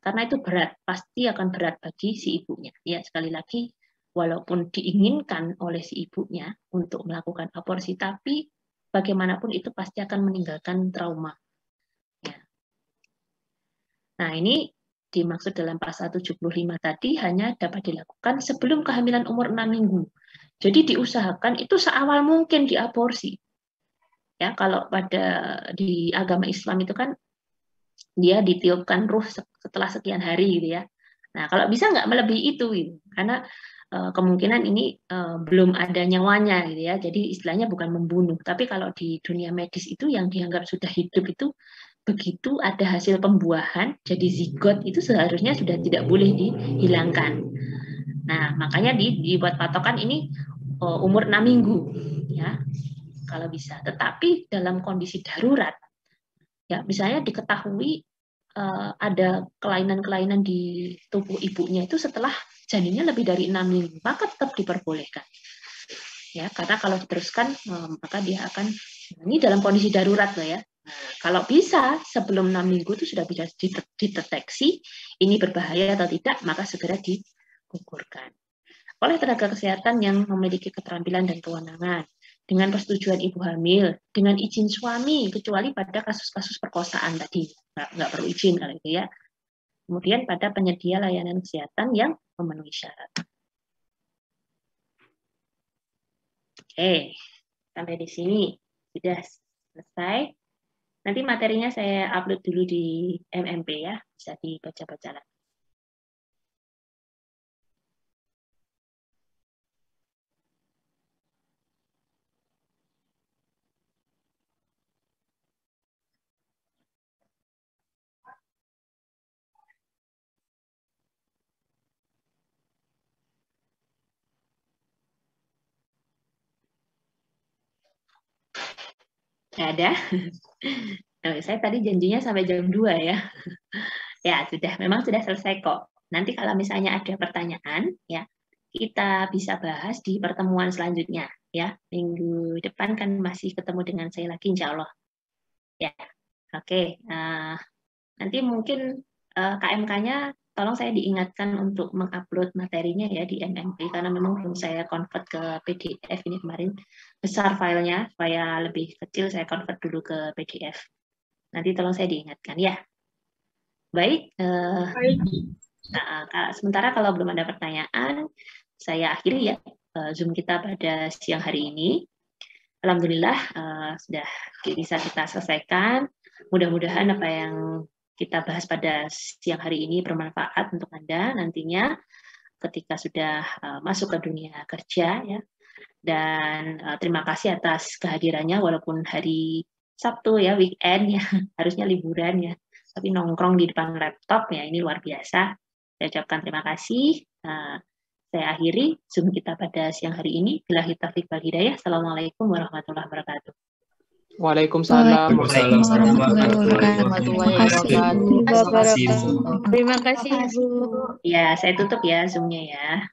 karena itu berat, pasti akan berat bagi si ibunya. Ya, sekali lagi, walaupun diinginkan oleh si ibunya untuk melakukan aborsi, tapi bagaimanapun itu pasti akan meninggalkan trauma. Ya. Nah, ini dimaksud dalam pasal 75 tadi hanya dapat dilakukan sebelum kehamilan umur 6 minggu. Jadi diusahakan itu seawal mungkin diaborsi. Ya, kalau di agama Islam itu kan dia ditiupkan ruh setelah sekian hari gitu ya. Nah, kalau bisa nggak melebihi itu gitu. Karena kemungkinan ini belum ada nyawanya gitu ya. Jadi istilahnya bukan membunuh, tapi kalau di dunia medis itu yang dianggap sudah hidup itu begitu ada hasil pembuahan jadi zigot itu seharusnya sudah tidak boleh dihilangkan. Nah, makanya dibuat patokan ini umur 6 minggu ya. Kalau bisa. Tetapi dalam kondisi darurat, ya misalnya diketahui ada kelainan-kelainan di tubuh ibunya itu setelah janinnya lebih dari 6 minggu, maka tetap diperbolehkan. Ya, karena kalau diteruskan, maka dia akan, ini dalam kondisi darurat loh ya. Nah, kalau bisa sebelum 6 minggu itu sudah bisa dideteksi ini berbahaya atau tidak, maka segera digugurkan oleh tenaga kesehatan yang memiliki keterampilan dan kewenangan, dengan persetujuan ibu hamil, dengan izin suami, kecuali pada kasus-kasus perkosaan tadi, nggak perlu izin kalau itu ya. Kemudian pada penyedia layanan kesehatan yang memenuhi syarat. Oke, sampai di sini sudah selesai. Nanti materinya saya upload dulu di MMP ya, bisa dibaca-baca lagi. Nggak ada. Saya tadi janjinya sampai jam 2 ya. Ya, memang sudah selesai kok. Nanti kalau misalnya ada pertanyaan, ya kita bisa bahas di pertemuan selanjutnya. Ya, minggu depan kan masih ketemu dengan saya lagi, insya Allah. Ya, oke. Nanti mungkin KMK-nya tolong saya diingatkan untuk mengupload materinya ya di MMP karena memang belum saya convert ke PDF ini kemarin besar filenya, supaya lebih kecil saya convert dulu ke PDF. Nanti tolong saya diingatkan ya. Baik. Sementara kalau belum ada pertanyaan, saya akhiri ya Zoom kita pada siang hari ini. Alhamdulillah sudah bisa kita selesaikan. Mudah-mudahan apa yang kita bahas pada siang hari ini bermanfaat untuk Anda nantinya ketika sudah masuk ke dunia kerja ya. Dan terima kasih atas kehadirannya walaupun hari Sabtu ya, weekend ya, harusnya liburan ya. Tapi nongkrong di depan laptop ya, ini luar biasa. Saya ucapkan terima kasih. Saya akhiri Zoom kita pada siang hari ini. Billahi taufiq wal hidayah. Assalamualaikum warahmatullahi wabarakatuh. Waalaikumsalam warahmatullahi wabarakatuh. Terima kasih, Bu. Ya, saya tutup ya Zoom-nya ya.